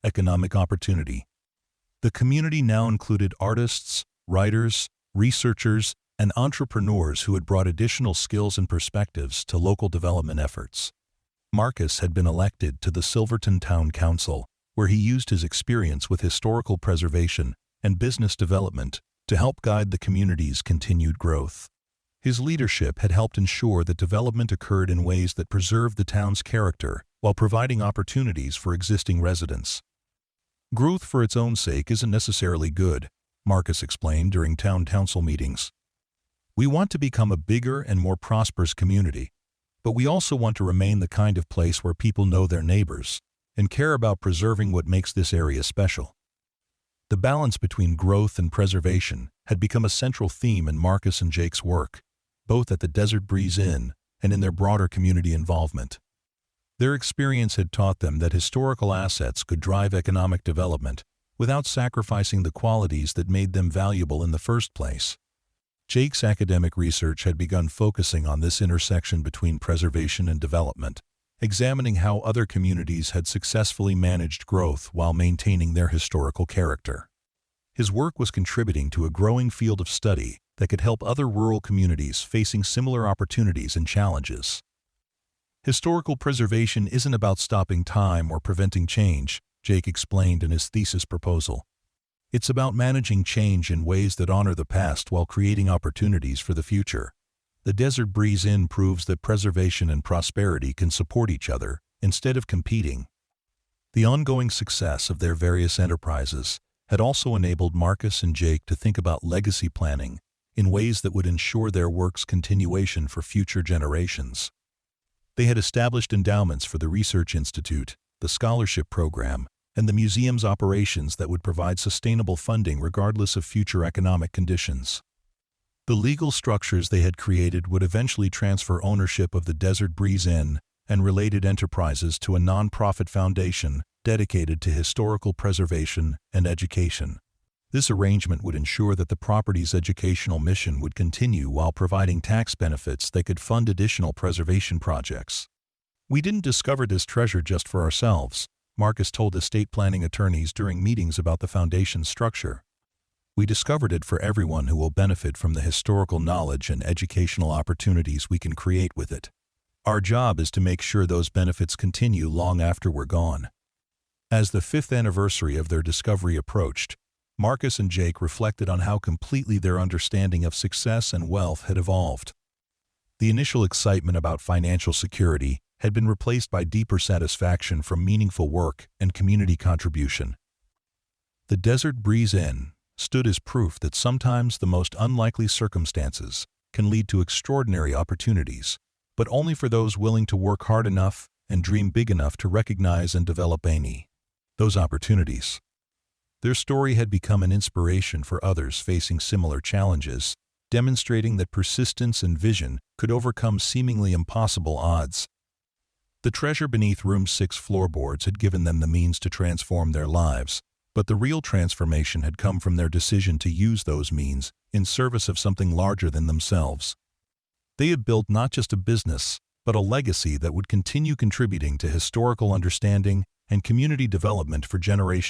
A: economic opportunity. The community now included artists, writers, researchers, and entrepreneurs who had brought additional skills and perspectives to local development efforts. Marcus had been elected to the Silverton Town Council, where he used his experience with historical preservation and business development to help guide the community's continued growth. His leadership had helped ensure that development occurred in ways that preserved the town's character while providing opportunities for existing residents. Growth for its own sake isn't necessarily good, Marcus explained during town council meetings. We want to become a bigger and more prosperous community, but we also want to remain the kind of place where people know their neighbors and care about preserving what makes this area special. The balance between growth and preservation had become a central theme in Marcus and Jake's work, both at the Desert Breeze Inn and in their broader community involvement. Their experience had taught them that historical assets could drive economic development without sacrificing the qualities that made them valuable in the first place. Jake's academic research had begun focusing on this intersection between preservation and development, examining how other communities had successfully managed growth while maintaining their historical character. His work was contributing to a growing field of study that could help other rural communities facing similar opportunities and challenges. Historical preservation isn't about stopping time or preventing change, Jake explained in his thesis proposal. It's about managing change in ways that honor the past while creating opportunities for the future. The Desert Breeze Inn proves that preservation and prosperity can support each other instead of competing. The ongoing success of their various enterprises had also enabled Marcus and Jake to think about legacy planning in ways that would ensure their work's continuation for future generations. They had established endowments for the Research Institute, the scholarship program, and the museum's operations that would provide sustainable funding regardless of future economic conditions. The legal structures they had created would eventually transfer ownership of the Desert Breeze Inn and related enterprises to a nonprofit foundation dedicated to historical preservation and education. This arrangement would ensure that the property's educational mission would continue while providing tax benefits that could fund additional preservation projects. We didn't discover this treasure just for ourselves, Marcus told estate planning attorneys during meetings about the foundation's structure. We discovered it for everyone who will benefit from the historical knowledge and educational opportunities we can create with it. Our job is to make sure those benefits continue long after we're gone. As the 5th anniversary of their discovery approached, Marcus and Jake reflected on how completely their understanding of success and wealth had evolved. The initial excitement about financial security had been replaced by deeper satisfaction from meaningful work and community contribution. The Desert Breeze Inn stood as proof that sometimes the most unlikely circumstances can lead to extraordinary opportunities, but only for those willing to work hard enough and dream big enough to recognize and develop those opportunities. Their story had become an inspiration for others facing similar challenges, demonstrating that persistence and vision could overcome seemingly impossible odds. The treasure beneath Room 6 floorboards had given them the means to transform their lives, but the real transformation had come from their decision to use those means in service of something larger than themselves. They had built not just a business, but a legacy that would continue contributing to historical understanding and community development for generations.